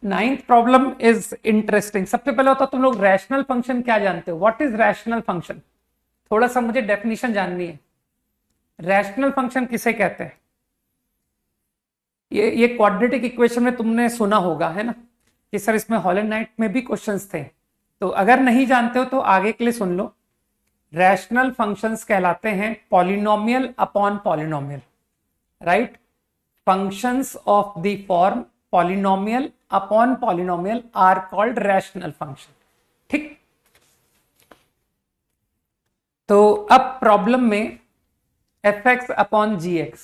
9th problem is interesting. सबसे पहले होता तुम लोग रैशनल फंक्शन क्या जानते हो, व्हाट इज रैशनल फंक्शन, थोड़ा सा मुझे डेफिनेशन जाननी है। रैशनल फंक्शन किसे कहते हैं? ये क्वाड्रेटिक इक्वेशन में तुमने सुना होगा, है ना, कि सर इसमें हॉलैंड-नाइट में भी क्वेश्चंस थे। तो अगर नहीं जानते हो तो आगे के लिए सुन लो। रैशनल फंक्शंस कहलाते हैं polynomial upon polynomial, right. Functions of the form polynomial upon polynomial are called rational function, ठीक। तो अब प्रॉब्लम में fx अपॉन gx,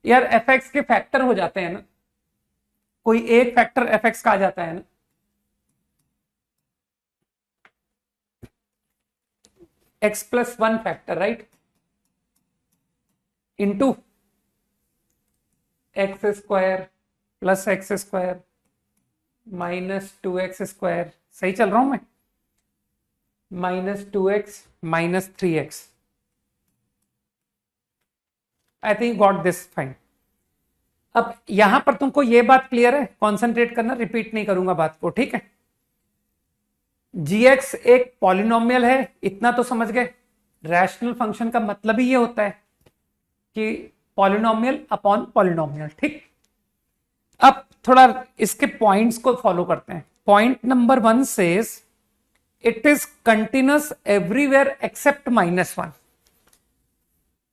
यार fx के फैक्टर हो जाते हैं ना, कोई एक फैक्टर fx का आ जाता है ना, x+1 factor, right, into x² plus x² minus 2x², सही चल रहा हूं मैं, -2x minus 3x। I think got this fine. अब यहां पर तुमको ये बात क्लियर है, कॉन्सेंट्रेट करना, रिपीट नहीं करूंगा बात को, ठीक है। gx एक पॉलिनोमियल है, इतना तो समझ गए। रैशनल फंक्शन का मतलब ही ये होता है कि पॉलिनोमियल अपॉन पॉलिनोमियल, ठीक। अब थोड़ा इसके पॉइंट्स को फॉलो करते हैं। Point number 1 says it is continuous everywhere except -1।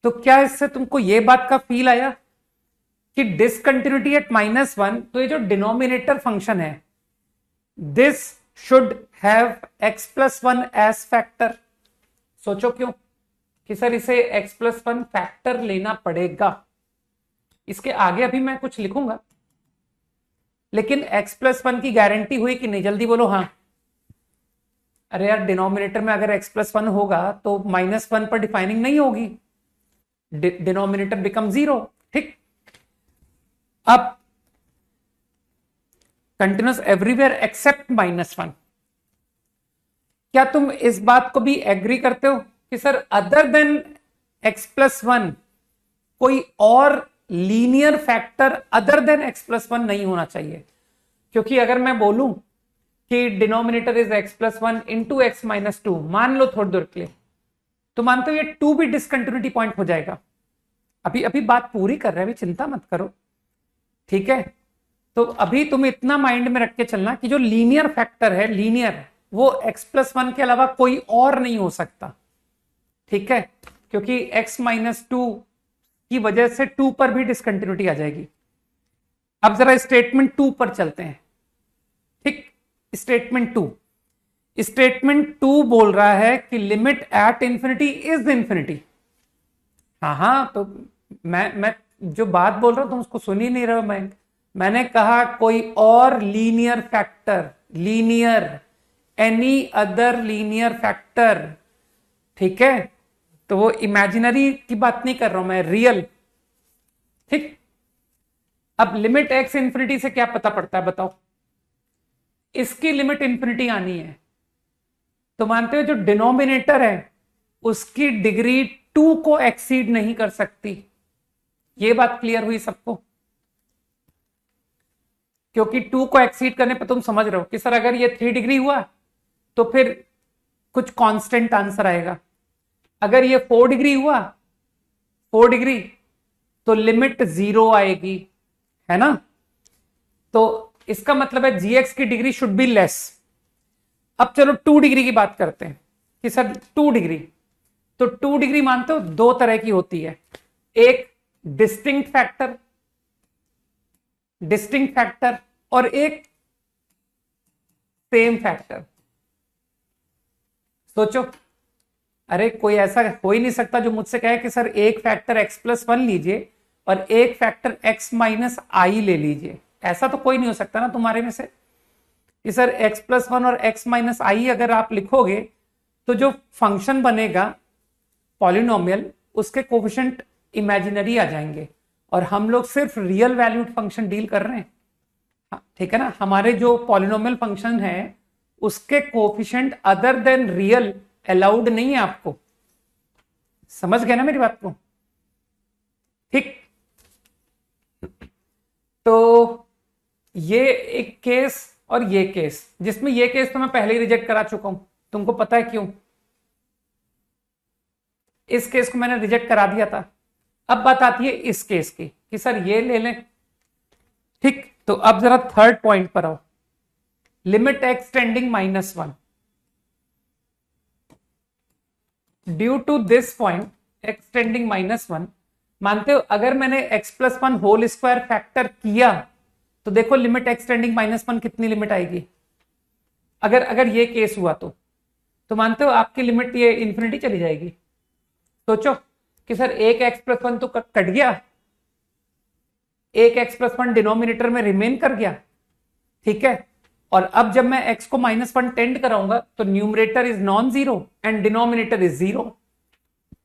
तो क्या इससे तुमको ये बात का फील आया कि डिसकंटिन्यूटी एट -1, तो ये जो डिनोमिनेटर फंक्शन है this should have x+1 age factor. सोचो क्यों कि सर इसे x+1 फैक्टर लेना पड़ेगा। इसके आगे अभी मैं कुछ लिखूंगा, लेकिन x+1 की गारंटी हुई कि नहीं, जल्दी बोलो हाँ। अरे यार डिनोमिनेटर में अगर x+1 होगा तो -1 पर डिफाइनिंग नहीं होगी, डिनोमिनेटर बिकम 0, ठीक। अब कंटिन्यूअस एवरीवेयर एक्सेप्ट -1, क्या तुम इस बात को भी एग्री करते हो कि सर अदर देन x+1 कोई और linear factor other than x+1 नहीं होना चाहिए? क्योंकि अगर मैं बोलूं कि denominator is x+1 into x-2, मान लो थोड़ी देर के लिए, तो मानते हो ये 2 भी डिसकंटिन्यूटी पॉइंट हो जाएगा। अभी बात पूरी कर रहे हैं, अभी चिंता मत करो, ठीक है। तो अभी तुम इतना माइंड में रख के चलना कि जो लीनियर फैक्टर है, लीनियर, वो x+1 के अलावा कोई और नहीं हो सकता, ठीक है, क्योंकि x-2 की वजह से 2 पर भी डिसकंटिन्यूटी आ जाएगी। अब जरा स्टेटमेंट 2 पर चलते हैं, ठीक। स्टेटमेंट 2 बोल रहा है कि limit at infinity is infinity. हाँ, तो मैं जो बात बोल रहा हूं तुम उसको सुन ही नहीं रहे हो। मैंने कहा कोई और linear factor, linear, any other linear factor, ठीक है, तो वो इमेजिनरी की बात नहीं कर रहा हूं मैं, रियल, ठीक। अब लिमिट एक्स इंफिनिटी से क्या पता पड़ता है बताओ? इसकी लिमिट इंफिनिटी आनी है, तो मानते हो जो डिनोमिनेटर है उसकी डिग्री 2 को एक्सीड नहीं कर सकती। ये बात क्लियर हुई सबको? क्योंकि 2 को एक्सीड करने पर तुम समझ रहे हो कि सर अगर ये 3 डिग्री हुआ तो फिर कुछ कांस्टेंट आंसर आएगा, अगर ये 4 डिग्री हुआ, 4 डिग्री, तो लिमिट 0 आएगी, है ना। तो इसका मतलब है जीएक्स की डिग्री शुड बी लेस। अब चलो 2 डिग्री की बात करते हैं कि सर 2 डिग्री, तो 2 डिग्री मानते हो दो तरह की होती है, एक डिस्टिंक्ट फैक्टर और एक सेम फैक्टर। सोचो, अरे कोई ऐसा हो ही नहीं सकता जो मुझसे कहे कि सर एक फैक्टर x+1 लीजिए और एक फैक्टर x-i ले लीजिए। ऐसा तो कोई नहीं हो सकता ना तुम्हारे में से कि सर x+1 और x-i अगर आप लिखोगे तो जो फंक्शन बनेगा पॉलिनोमियल, उसके कोफिशिएंट इमेजिनरी आ जाएंगे, और हम लोग सिर्फ रियल वैल्यूड फंक्शन डील कर रहे हैं, ठीक है ना। हमारे जो पॉलिनोमियल फंक्शन है उसके coefficient other than real allowed नहीं है आपको। समझ गए ना मेरी बात को? ठीक, तो ये एक केस और ये केस, जिसमें ये केस तो मैं पहले ही रिजेक्ट करा चुका हूं, तुमको पता है क्यों? इस केस को मैंने रिजेक्ट करा दिया था। अब बात आती है इस केस की कि सर ये ले लें, ठीक। तो अब जरा थर्ड पॉइंट पर आओ, limit X tending -1 due to this point X tending -1। मानते हो अगर मैंने x+1 होल स्क्वायर फैक्टर किया तो देखो लिमिट एक्स टेंडिंग -1 कितनी लिमिट आएगी, अगर ये केस हुआ तो मानते हो आपकी लिमिट ये इंफिनिटी चली जाएगी। सोचो कि सर एक x+1 तो कट गया, एक x+1 डिनोमिनेटर में रिमेन कर गया, ठीक है, और अब जब मैं x को -1 टेंड कराऊंगा तो numerator is non zero and denominator is 0।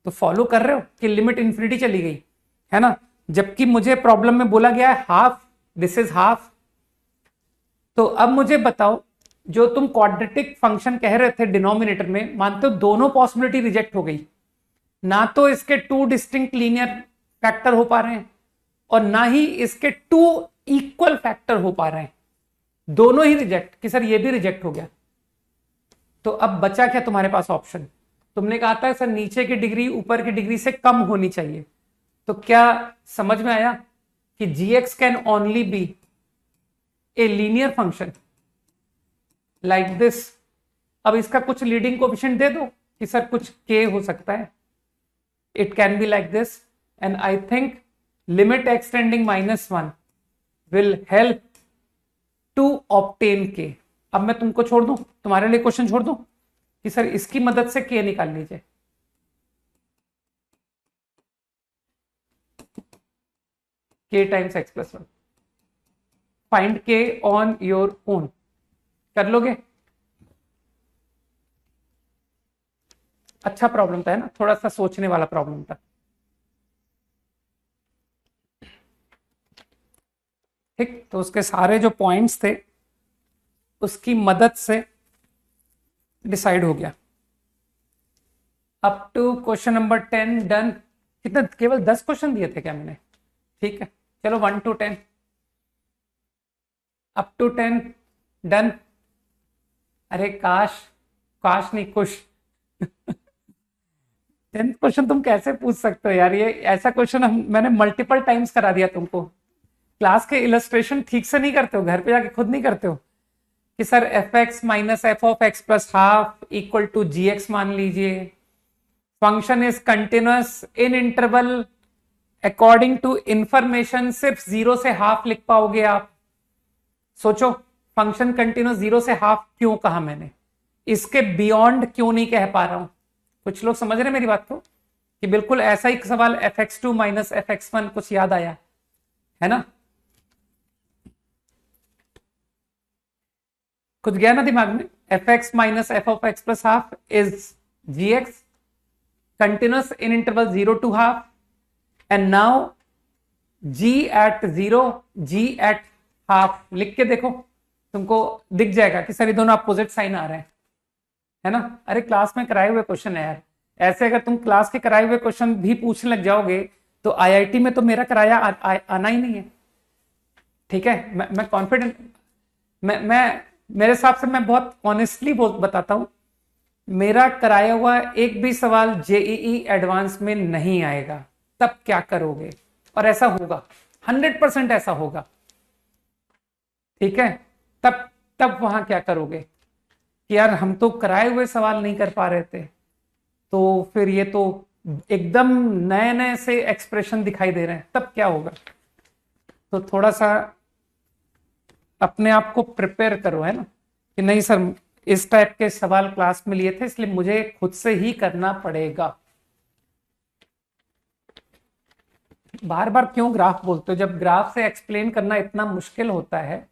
तो फॉलो कर रहे हो कि लिमिट इंफिनिटी चली गई, है ना, जबकि मुझे प्रॉब्लम में बोला गया है हाफ, दिस इज हाफ। तो अब मुझे बताओ, जो तुम क्वाड्रेटिक फंक्शन कह रहे थे डिनोमिनेटर में, मानते हो दोनों पॉसिबिलिटी रिजेक्ट हो गई, ना तो इसके 2 डिस्टिंक्ट लीनियर फैक्टर हो पा रहे हैं और ना ही इसके 2 इक्वल फैक्टर हो पा रहे हैं, दोनों ही रिजेक्ट, कि सर ये भी रिजेक्ट हो गया। तो अब बचा क्या तुम्हारे पास ऑप्शन? तुमने कहा था सर नीचे की डिग्री ऊपर की डिग्री से कम होनी चाहिए, तो क्या समझ में आया कि gx can only be a linear function like this. अब इसका कुछ लीडिंग कोएफिशिएंट दे दो कि सर कुछ k हो सकता है, it can be like this, and I think limit X tending -1 will help to obtain k। अब मैं तुमको छोड़ दूं, तुम्हारे लिए क्वेश्चन छोड़ दूं कि सर इसकी मदद से k निकाल लीजिए। k times x+1, find k on your own, कर लोगे? अच्छा प्रॉब्लम था, है ना, थोड़ा सा सोचने वाला प्रॉब्लम था, ठीक। तो उसके सारे जो पॉइंट्स थे उसकी मदद से डिसाइड हो गया। Up to question number 10 done. कितना, केवल 10 क्वेश्चन दिए थे क्या मैंने? ठीक है, चलो 1 to 10, अप टू 10 डन। अरे काश नहीं, खुश। 10th क्वेश्चन तुम कैसे पूछ सकते हो यार, ये ऐसा क्वेश्चन मैंने मल्टीपल टाइम्स करा दिया तुमको। क्लास के इलस्ट्रेशन ठीक से नहीं करते हो, घर पे जाके खुद नहीं करते हो कि sir F X minus F of X plus half equal to G X मान लीजिए, function is continuous in interval according to information, सिर्फ 0 से हाफ लिख पाओगे आप। सोचो फंक्शन कंटिन्यूअस 0 से हाफ क्यों कहा मैंने, इसके बियॉन्ड क्यों नहीं कह पा रहा हूं? कुछ लोग समझ रहे मेरी बात को कि बिल्कुल ऐसा ही सवाल F X two minus F X one, कुछ याद आया है ना? कुछ गया ना दिमाग में? F X minus F of X plus half is G X continuous in interval 0 to half, and now g at 0 g at half लिख के देखो, तुमको दिख जाएगा कि सर ये दोनों अपोजिट साइन आ रहे हैं, है ना? अरे क्लास में कराए हुए क्वेश्चन है यार, ऐसे अगर तुम क्लास के कराए हुए क्वेश्चन भी पूछने लग जाओगे तो आईआईटी में तो मेरा कराया आना ही नहीं है। ठीक है, मैं कॉन्फिडेंट, मैं मेरे हिसाब से मैं बहुत ऑनेस्टली बताता हूं, मेरा कराया हुआ एक भी सवाल जेईई एडवांस में नहीं आएगा। तब क्या करोगे? और ऐसा होगा, 100% ऐसा होगा। ठीक है, तब वहां क्या करोगे कि यार हम तो कराए हुए सवाल नहीं कर पा रहे थे, तो फिर ये तो एकदम नए नए से एक्सप्रेशन दिखाई दे रहे हैं, तब क्या होगा? तो थोड़ा सा अपने आप को प्रिपेयर करो, है ना, कि नहीं सर इस टाइप के सवाल क्लास में लिए थे इसलिए मुझे खुद से ही करना पड़ेगा। बार बार क्यों ग्राफ बोलते हो? जब ग्राफ से एक्सप्लेन करना इतना मुश्किल होता है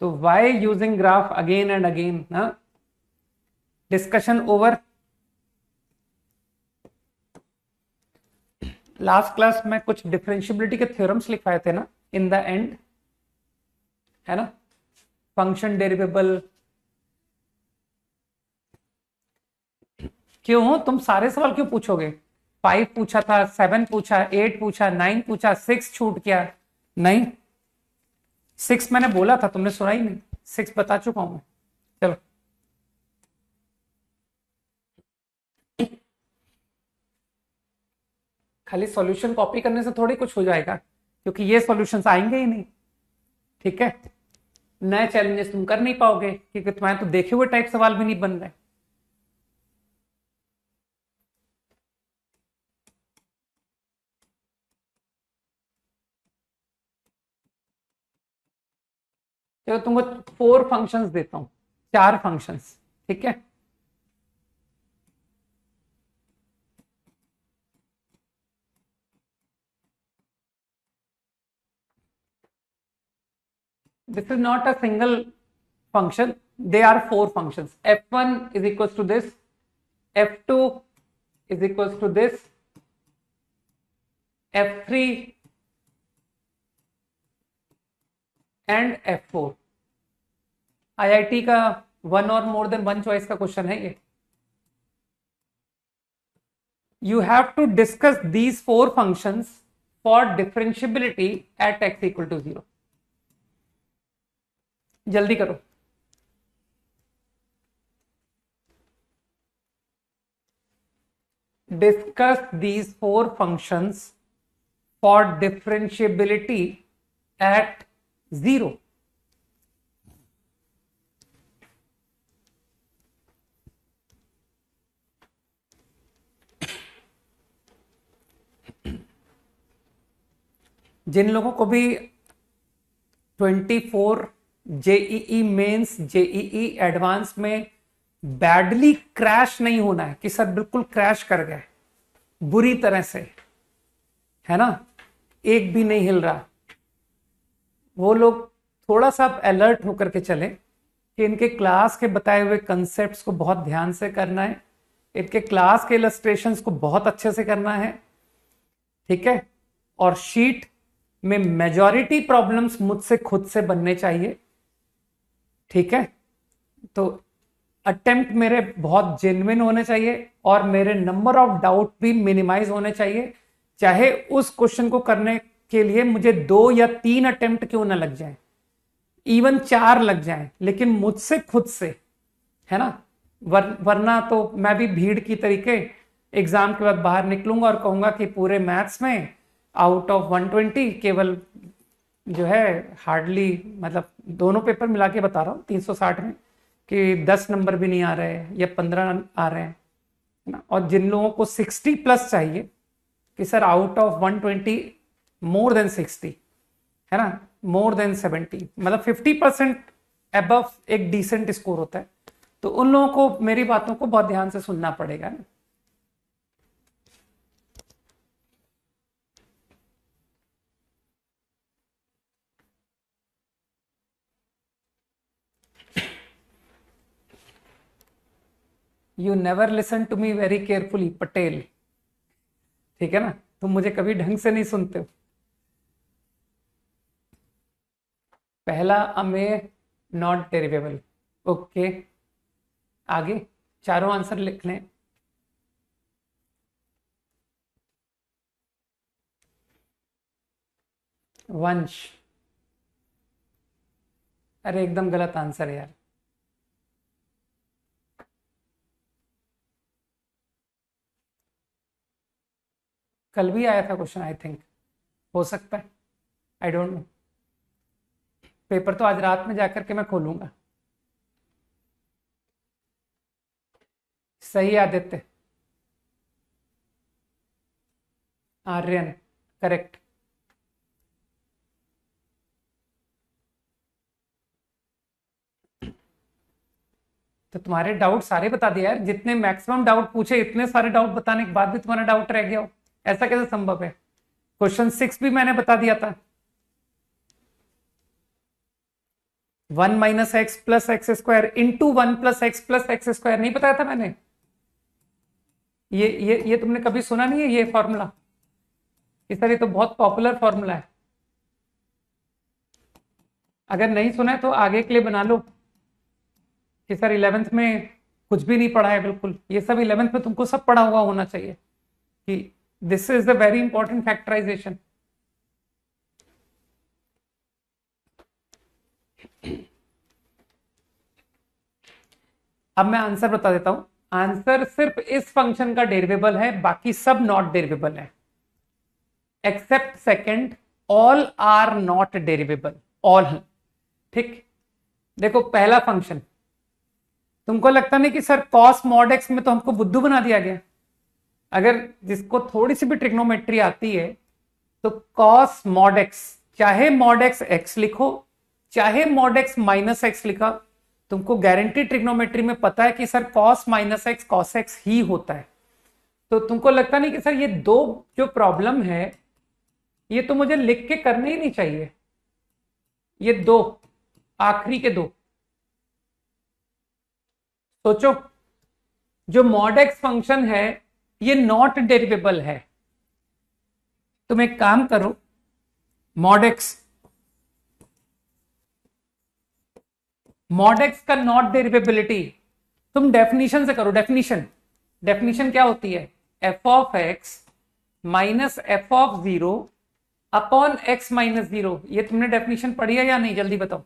तो why using graph again and again? Discussion over. Last class में कुछ डिफरेंशियबिलिटी के थ्योरम्स लिखवाए थे ना इन द एंड, है ना? फंक्शन डेरिवेबल। क्यों तुम सारे सवाल क्यों पूछोगे? 5 पूछा था, 7 पूछा, 8 पूछा, 9 पूछा, 6 छूट गया। नहीं, 6 मैंने बोला था, तुमने सुना ही नहीं। 6 बता चुका हूं मैं। चलो खाली सॉल्यूशन कॉपी करने से थोड़ी कुछ हो जाएगा, क्योंकि ये सॉल्यूशंस आएंगे ही नहीं। ठीक है, नए चैलेंजेस तुम कर नहीं पाओगे क्योंकि तुम्हारे तो देखे हुए टाइप सवाल भी नहीं बन रहे। चलो तुमको 4 फंक्शंस देता हूं, 4 फंक्शंस। ठीक है, this is not a single function, they are 4 functions. f1 is equals to this, f2 is equals to this, f3 and f4। IIT का 1 और मोर देन 1 चॉइस का क्वेश्चन है ये। You have to discuss these 4 functions for differentiability at x equal to 0। जल्दी करो। Discuss these 4 functions for differentiability at 0। जिन लोगों को भी 24 जेईई मेंस, जेईई एडवांस में बैडली क्रैश नहीं होना है कि सर बिल्कुल क्रैश कर गए बुरी तरह से, है ना, एक भी नहीं हिल रहा, वो लोग थोड़ा सा अलर्ट होकर के चले कि इनके क्लास के बताए हुए कंसेप्ट्स को बहुत ध्यान से करना है, इनके क्लास के इलस्ट्रेशंस को बहुत अच्छे से करना है। ठीक है, और शीट में मेजॉरिटी प्रॉब्लम्स मुझसे खुद से बनने चाहिए। ठीक है, तो अटेम्प्ट मेरे बहुत जेन्युइन होने चाहिए और मेरे नंबर ऑफ डाउट भी मिनिमाइज होने चाहिए, चाहे उस क्वेश्चन को करने के लिए मुझे 2 या 3 अटेम्प्ट क्यों ना लग जाए, इवन 4 लग जाए, लेकिन मुझसे खुद से, है ना। वरना तो मैं भी भीड़ की तरीके एग्जाम के बाद बाहर निकलूंगा और कहूंगा कि पूरे मैथ्स में आउट ऑफ 120 केवल जो है हार्डली, मतलब दोनों पेपर मिला के बता रहा हूँ 360 में, कि 10 नंबर भी नहीं आ रहे हैं या 15 आ रहे हैं, है ना। और जिन लोगों को 60 प्लस चाहिए कि sir out of 120 more than 60, है ना, मोर देन 70, मतलब 50% अबव एक डिसेंट स्कोर होता है, तो उन लोगों को मेरी बातों को बहुत ध्यान से सुनना पड़ेगा ना। You never listen to me very carefully Patel, ठीक है ना, तुम मुझे कभी ढंग से नहीं सुनते हो। पहला अमे नॉट डेरिवेबल, ओके। आगे चारों आंसर लिख लें। वंश, अरे एकदम गलत आंसर है यार। कल भी आया था क्वेश्चन आई थिंक, हो सकता है, आई डोंट नो। पेपर तो आज रात में जाकर के मैं खोलूंगा। सही आदित्य, आर्यन, करेक्ट। तो तुम्हारे डाउट सारे बता दिया यार, जितने मैक्सिमम डाउट पूछे इतने सारे डाउट बताने के बाद भी तुम्हारा डाउट रह गया हो, ऐसा कैसे संभव है। क्वेश्चन 6 भी मैंने बता दिया था। 1 minus x plus x square into 1 plus x square नहीं बताया था मैंने। ये तुमने कभी सुना नहीं है ये फॉर्मूला? इस तरह तो बहुत पॉपुलर फॉर्मूला है। अगर नहीं सुना है तो आगे के लिए बना लो कि सर 11th में कुछ भी नहीं पढ़ा है, बिल्कुल ये सब 11th में तुमको सब पढ़ा हुआ होना चाहिए कि this is the very important factorisation. अब मैं आंसर बता देता हूं। आंसर सिर्फ इस फंक्शन का डेरिवेबल है, बाकी सब नॉट डेरिवेबल है, except second, all are not derivable, all. ठीक, देखो पहला फंक्शन, तुमको लगता नहीं कि सर कॉस मॉड एक्स में तो हमको बुद्धू बना दिया गया। अगर जिसको थोड़ी सी भी ट्रिग्नोमेट्री आती है तो कॉस मॉड एक्स, चाहे मॉड एक्स एक्स लिखो चाहे मॉड एक्स माइनस एक्स लिखा, तुमको गारंटी ट्रिग्नोमेट्री में पता है कि sir cos minus x cos x ही होता है। तो तुमको लगता नहीं कि सर ये दो जो प्रॉब्लम है ये तो मुझे लिख के करने ही नहीं चाहिए, ये दो आखिरी के दो। सोचो, जो मॉड एक्स फंक्शन है ये नॉट डेरिवेबल है। तुम एक काम करो, मॉड एक्स का नॉट डेरिवेबिलिटी तुम डेफिनेशन से करो। डेफिनेशन क्या होती है? F of x minus F of zero upon x minus zero. ये तुमने डेफिनेशन पढ़ी है या नहीं, जल्दी बताओ।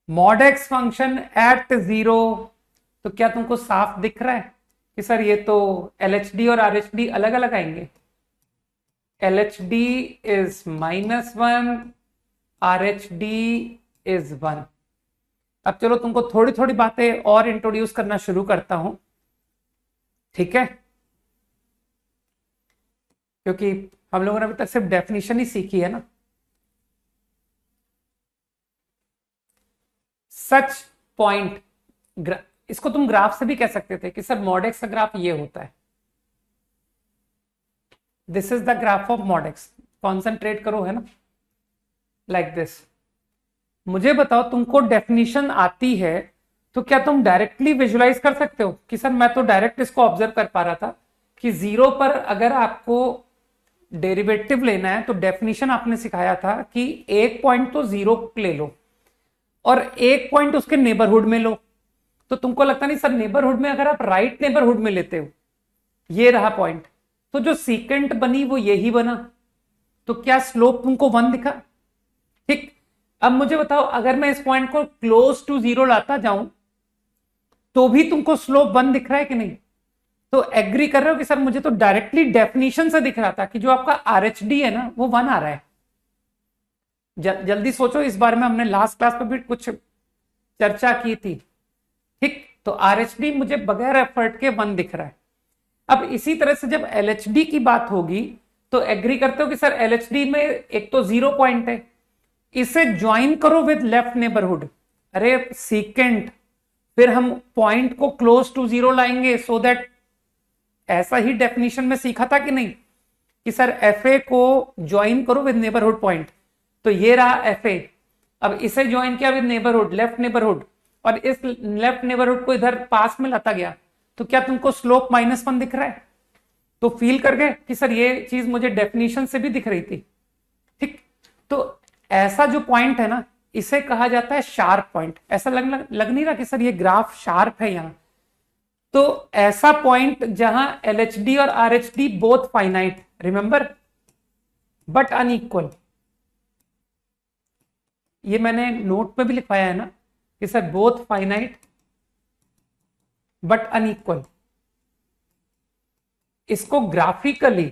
Mod x function at zero, तो क्या तुमको साफ दिख रहा है कि सर ये तो LHD और RHD अलग अलग आएंगे? LHD is -1, RHD is 1। अब चलो तुमको थोड़ी थोड़ी बातें और इंट्रोड्यूस करना शुरू करता हूं, ठीक है, क्योंकि हम लोगों ने अभी तक सिर्फ डेफिनेशन ही सीखी है ना। सच पॉइंट, इसको तुम ग्राफ से भी कह सकते थे कि सर मॉड एक्स का ग्राफ ये होता है, this is the graph of mod x, concentrate करो, है ना, लाइक दिस। मुझे बताओ, तुमको डेफिनेशन आती है तो क्या तुम डायरेक्टली विजुलाइज कर सकते हो कि सर मैं तो डायरेक्ट इसको ऑब्जर्व कर पा रहा था कि जीरो पर अगर आपको डेरिवेटिव लेना है तो डेफिनेशन आपने सिखाया था कि एक पॉइंट तो जीरो ले लो और एक पॉइंट उसके नेबरहुड में लो। तो तुमको लगता नहीं सर नेबरहुड में, अगर आप राइट नेबरहुड में लेते हो, ये रहा पॉइंट, तो जो सीकेंट बनी वो यही बना, तो क्या स्लोप तुमको 1 दिखा? ठीक, अब मुझे बताओ, अगर मैं इस पॉइंट को क्लोज टू जीरो लाता जाऊं तो भी तुमको स्लोप 1 दिख रहा है कि नहीं? तो एग्री कर रहे हो कि सर मुझे तो डायरेक्टली डेफिनेशन से दिख रहा था कि जो आपका RHD है ना वो 1 आ रहा है। जल्दी सोचो, इस बारे में हमने लास्ट क्लास पे भी कुछ चर्चा की थी। ठीक, तो आरएचडी मुझे बगैर एफर्ट के 1 दिख रहा है। अब इसी तरह से जब एलएचडी की बात होगी तो एग्री करते हो कि सर एलएचडी में एक तो 0 पॉइंट है, इसे ज्वाइन करो विद लेफ्ट नेबरहुड। अरे सीकेंट, फिर हम पॉइंट को क्लोज टू 0 लाएंगे सो दैट, ऐसा ही डेफिनेशन में सीखा था कि नहीं कि सर एफ ए को ज्वाइन करो विद नेबरहुड पॉइंट। तो ये रहा एफ ए, अब इसे ज्वाइन किया विद नेबरहुड, लेफ्ट नेबरहुड, और इस लेफ्ट नेबरहुड को इधर पास में लाता गया, तो क्या तुमको स्लोप -1 दिख रहा है? तो फील कर गए कि सर ये चीज मुझे डेफिनेशन से भी दिख रही थी। ठीक, तो ऐसा जो पॉइंट है ना, इसे कहा जाता है शार्प पॉइंट। ऐसा लग नहीं रहा कि सर ये ग्राफ शार्प है यहां? तो ऐसा पॉइंट जहां एलएचडी और RHD both finite, remember, but unequal. ये मैंने नोट में भी लिखवाया है ना कि sir both finite but unequal. इसको ग्राफिकली,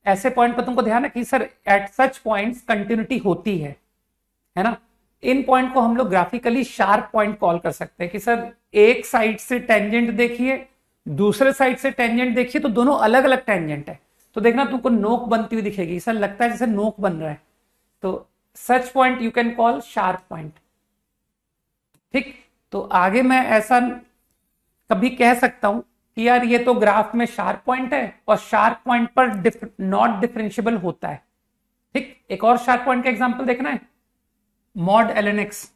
ऐसे पॉइंट पर तुमको ध्यान है कि sir at such points continuity होती है ना। इन पॉइंट को हम लोग ग्राफिकली शार्प पॉइंट कॉल कर सकते हैं कि सर एक साइड से टेंजेंट देखिए, दूसरे साइड से टेंजेंट देखिए, तो दोनों अलग अलग टेंजेंट है, तो देखना तुमको नोक बनती हुई दिखेगी, सर लगता है जैसे नोक बन रहा है, तो such point you can call sharp point. ठीक, तो आगे मैं ऐसा कभी कह सकता हूं कि यार ये तो ग्राफ में शार्प पॉइंट है और शार्प पॉइंट पर नॉट डिफरेंशिएबल होता है। ठीक, एक और शार्प पॉइंट का एग्जांपल देखना है, मॉड एलएनएक्स।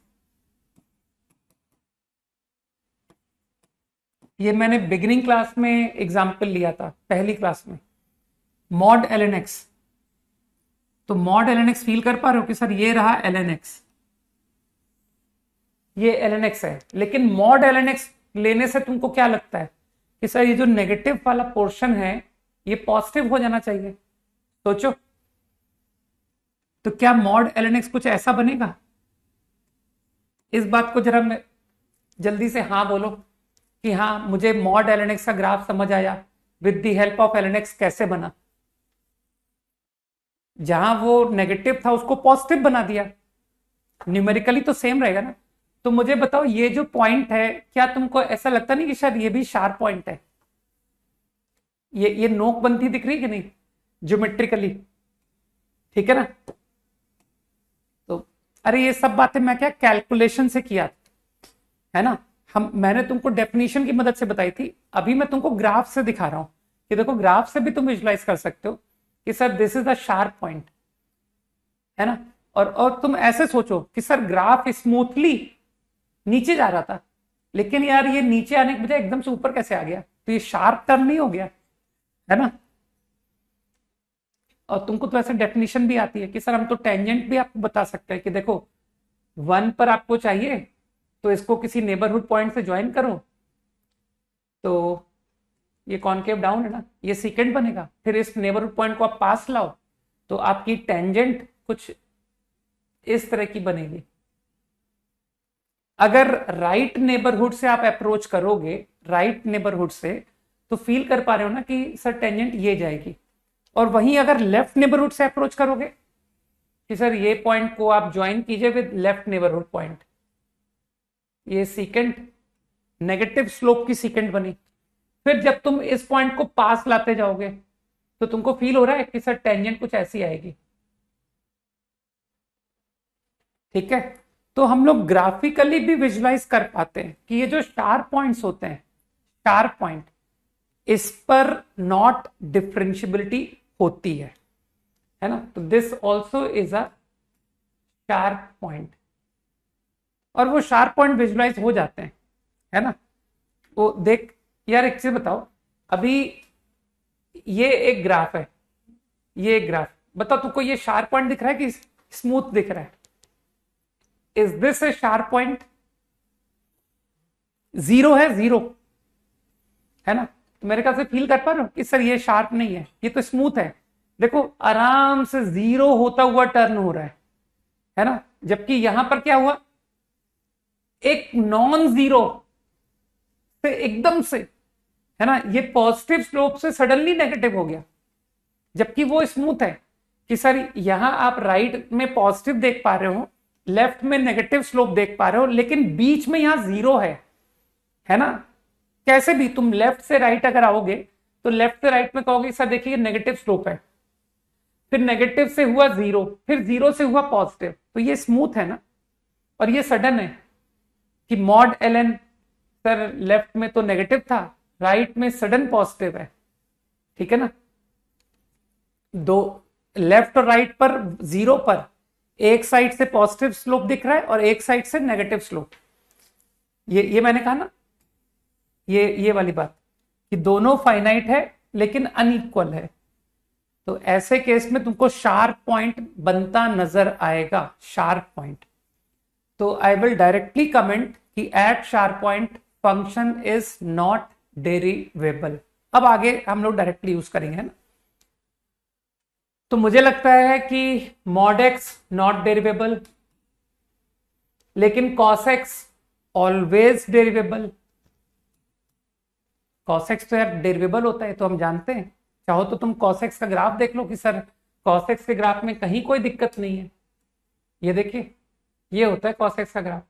ये मैंने बिगिनिंग क्लास में एग्जांपल लिया था, पहली क्लास में, मॉड एलएनएक्स। तो मॉड एलएनएक्स फील कर पा रहे हो कि सर ये रहा एलएनएक्स, ये एलएनएक्स है, लेकिन मॉड एलएनएक्स लेने से तुमको क्या लगता है कि सर ये जो नेगेटिव वाला पोर्शन है ये पॉजिटिव हो जाना चाहिए? सोचो, तो क्या मॉड एलएनएक्स कुछ ऐसा बनेगा? इस बात को जरा जल्दी से हाँ बोलो कि हाँ मुझे मॉड एलएनएक्स का ग्राफ समझ आया, विद द हेल्प ऑफ एलएनएक्स कैसे बना। जहां वो नेगेटिव था उसको पॉजिटिव बना दिया, न्यूमेरिकली तो सेम रहेगा ना। तो मुझे बताओ ये जो पॉइंट है, क्या तुमको ऐसा लगता नहीं कि शायद ये भी शार्प पॉइंट है? ये नोक बनती दिख रही कि नहीं ज्योमेट्रिकली? ठीक है ना। तो अरे ये सब बातें मैं क्या कैलकुलेशन से किया है ना, मैंने तुमको डेफिनेशन की मदद से बताई थी, अभी मैं तुमको ग्राफ से दिखा रहा हूं कि देखो ग्राफ से भी तुम विजुलाइज कर सकते हो कि sir this is the sharp point, है ना। और तुम ऐसे सोचो कि सर ग्राफ स्मूथली नीचे जा रहा था, लेकिन यार ये नीचे आने के बजाय एकदम से ऊपर कैसे आ गया? तो ये शार्प टर्न नहीं हो गया, है ना। और तुमको तो ऐसे डेफिनेशन भी आती है कि सर हम तो टेंजेंट भी आपको बता सकते हैं कि देखो 1 पर आपको चाहिए तो इसको किसी नेबरहुड पॉइंट से ज्वाइन करो, तो ये कॉनकेव डाउन है ना, ये सीकेंट बनेगा, फिर इस नेबरहुड पॉइंट को आप पास लाओ तो आपकी टेंजेंट कुछ इस तरह की बनेगी। अगर राइट नेबरहुड से आप अप्रोच करोगे, राइट नेबरहुड से, तो फील कर पा रहे हो ना कि सर टेंजेंट ये जाएगी। और वहीं अगर लेफ्ट नेबरहुड से अप्रोच करोगे कि सर ये पॉइंट को आप ज्वाइन कीजिए विद लेफ्ट नेबरहुड पॉइंट, ये सीकेंट नेगेटिव स्लोप की सीकेंट बनी। फिर जब तुम इस पॉइंट को पास लाते जाओगे तो तुमको फील हो रहा है कि सर टेंजेंट कुछ ऐसी आएगी। ठीक है, तो हम लोग ग्राफिकली भी विजुलाइज कर पाते हैं कि ये जो शार्प पॉइंट्स होते हैं, शार्प पॉइंट, इस पर नॉट डिफरेंशियबिलिटी होती है ना। तो this also is a sharp point, और वो शार्प पॉइंट विजुलाइज हो जाते हैं, है ना। वो देख यार, एक चीज बताओ, अभी ये एक ग्राफ है, ये एक ग्राफ, बताओ तुमको ये शार्प पॉइंट दिख रहा है कि स्मूथ दिख रहा है? Is this A sharp point? 0 है, 0 है ना। तो मेरे ख्याल से फील कर पा रहे हो कि सर ये शार्प नहीं है, ये तो स्मूथ है। देखो आराम से 0 होता हुआ टर्न हो रहा है ना, जबकि यहां पर क्या हुआ, एक नॉन जीरो से एकदम से, है ना, ये पॉजिटिव स्लोप से सडनली नेगेटिव हो गया, जबकि वो स्मूथ है। कि सर यहां आप राइट में पॉजिटिव देख पा रहे हो, लेफ्ट में नेगेटिव स्लोप देख पा रहे हो, लेकिन बीच में यहां जीरो है ना। कैसे भी तुम लेफ्ट से राइट अगर आओगे तो लेफ्ट से राइट में कहोगे सर देखिए नेगेटिव स्लोप है, फिर नेगेटिव से हुआ जीरो, फिर जीरो से हुआ पॉजिटिव, तो ये स्मूथ है ना। और ये सडन है कि मॉड ln सर लेफ्ट में तो नेगेटिव था, राइट में सडन पॉजिटिव है, ठीक है ना। दो लेफ्ट और राइट पर जीरो पर एक साइड से पॉजिटिव स्लोप दिख रहा है और एक साइड से नेगेटिव स्लोप। ये मैंने कहा ना, ये वाली बात कि दोनों फाइनाइट है लेकिन अनइक्वल है। तो ऐसे केस में तुमको शार्प पॉइंट बनता नजर आएगा, शार्प पॉइंट। तो आई विल डायरेक्टली कमेंट कि at sharp point function is not derivable. अब आगे हम लोग डायरेक्टली यूज करेंगे ना। तो मुझे लगता है कि mod x नॉट डेरिवेबल, लेकिन cos x always derivable. cos x तो यार डेरिवेबल होता है, तो हम जानते हैं। चाहो तो तुम cos x का ग्राफ देख लो कि सर cos x के ग्राफ में कहीं कोई दिक्कत नहीं है। ये देखिए, ये होता है cos x का ग्राफ।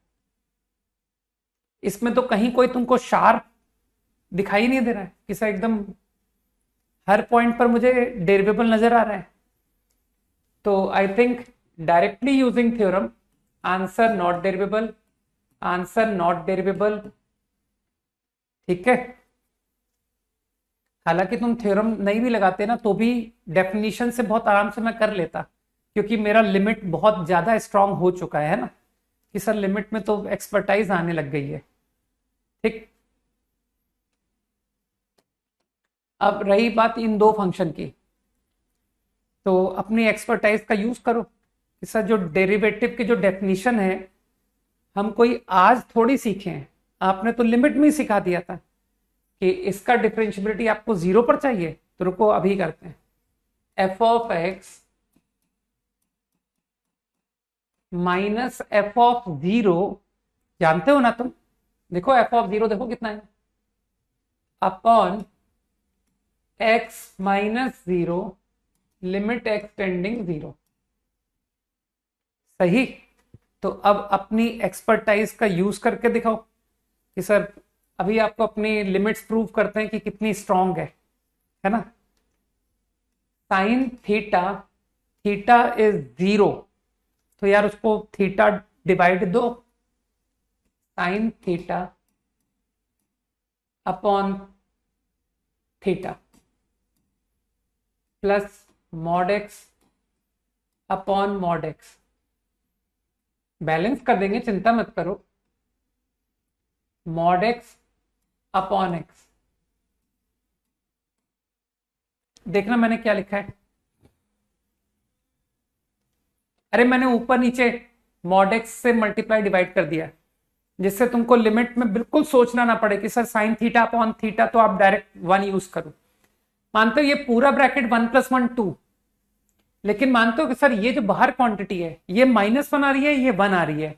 इसमें तो कहीं कोई तुमको शार्प दिखाई नहीं दे रहा है कि सर एकदम हर पॉइंट पर मुझे डेरिवेबल नजर आ रहा है। तो I think directly using theorem, answer not derivable, answer not derivable, ठीक है। हालांकि तुम थ्योरम नहीं भी लगाते ना तो भी डेफिनेशन से बहुत आराम से मैं कर लेता, क्योंकि मेरा लिमिट बहुत ज्यादा स्ट्रांग हो चुका है ना, कि सर लिमिट में तो एक्सपर्टाइज आने लग गई है, ठीक। अब रही बात इन दो फंक्शन की, तो अपनी एक्सपर्टाइज का यूज करो कि सर जो डेरिवेटिव की जो डेफिनेशन है हम कोई आज थोड़ी सीखे हैं, आपने तो लिमिट में ही सिखा दिया था कि इसका डिफरेंशियबिलिटी आपको जीरो पर चाहिए। तो रुको अभी करते हैं, F of x minus F of zero, जानते हो ना तुम, देखो एफ ऑफ जीरो देखो कितना है, upon x minus zero limit X tending zero. सही। तो अब अपनी एक्सपर्टाइज का यूज करके दिखाओ कि सर अभी आपको अपनी लिमिट्स प्रूव करते हैं कि कितनी स्ट्रांग है ना। Sine theta, theta is zero, तो यार उसको थीटा डिवाइड दो, sign theta upon theta plus mod x upon mod x. Balance कर देंगे, चिंता मत करो, मॉड एक्स अपॉन एक्स। देखना मैंने क्या लिखा है, अरे मैंने ऊपर नीचे मॉड एक्स से मल्टीप्लाई डिवाइड कर दिया, जिससे तुमको लिमिट में बिल्कुल सोचना ना पड़े कि sir sign theta upon theta, तो आप डायरेक्ट वन यूज करो। मानते हो ये पूरा ब्रैकेट 1 + 1 2, लेकिन मानते हो कि सर ये जो बाहर क्वांटिटी है ये -1 आ रही है, ये 1 आ रही है,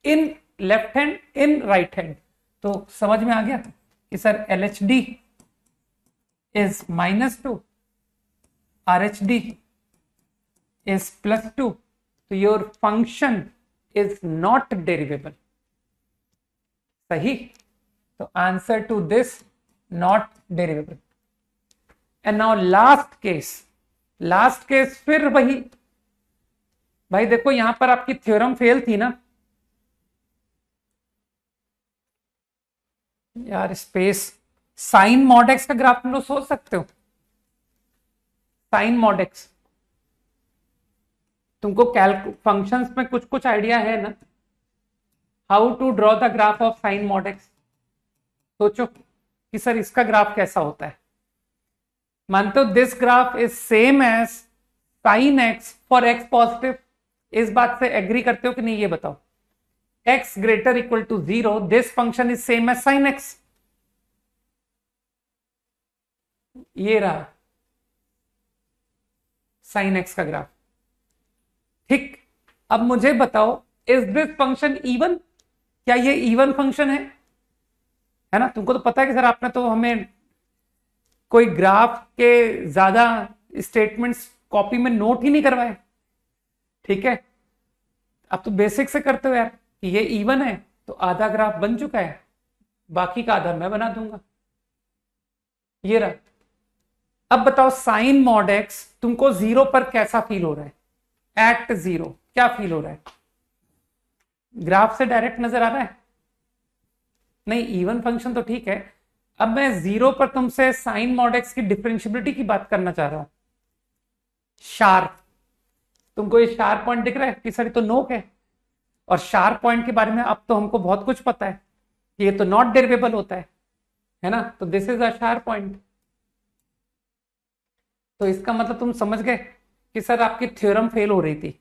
in left hand in right hand. तो समझ में आ गया कि sir LHD is -2, RHD is +2, तो your function is not derivable. सही। तो answer to this not derivable. And now last case, last case फिर वही, भाई देखो यहां पर आपकी थ्योरम फेल थी ना यार, स्पेस। साइन मॉड एक्स का ग्राफ तुम लोग सोच सकते हो, साइन मॉड एक्स। तुमको फंक्शंस में कुछ कुछ आइडिया है ना, how to draw the graph of sine mod X. सोचो कि सर इसका ग्राफ कैसा होता है। मानते हो this graph is same as sine X for X positive, इस बात से एग्री करते हो कि नहीं ये बताओ। x greater equal to 0, this function is same as sin x। ये रहा sin x का ग्राफ, ठीक। अब मुझे बताओ इज दिस फंक्शन इवन, क्या ये इवन फंक्शन है ना। तुमको तो पता है कि सर आपने तो हमें कोई ग्राफ के ज्यादा स्टेटमेंट्स कॉपी में नोट ही नहीं करवाए, ठीक है। अब तो बेसिक से करते हो यार कि ये इवन है तो आधा ग्राफ बन चुका है, बाकी का आधा मैं बना दूंगा। ये रहा। अब बताओ साइन मॉड एक्स तुमको 0 पर कैसा फील हो रहा है, एट 0 क्या फील हो रहा है? ग्राफ से डायरेक्ट नजर आ रहा है? नहीं, इवन फंक्शन तो ठीक है। अब मैं 0 पर तुमसे साइन मॉड एक्स की डिफरेंशियबिलिटी की बात करना चाह रहा हूं। शार्प, तुमको ये शार्प पॉइंट दिख रहा है कि सर ये तो नोक है, और शार्प पॉइंट के बारे में अब तो हमको बहुत कुछ पता है कि ये तो नॉट डेरिवेबल होता है ना। तो this is a sharp point. तो इसका मतलब तुम समझ गए कि सर आपकी थ्योरम फेल हो रही थी।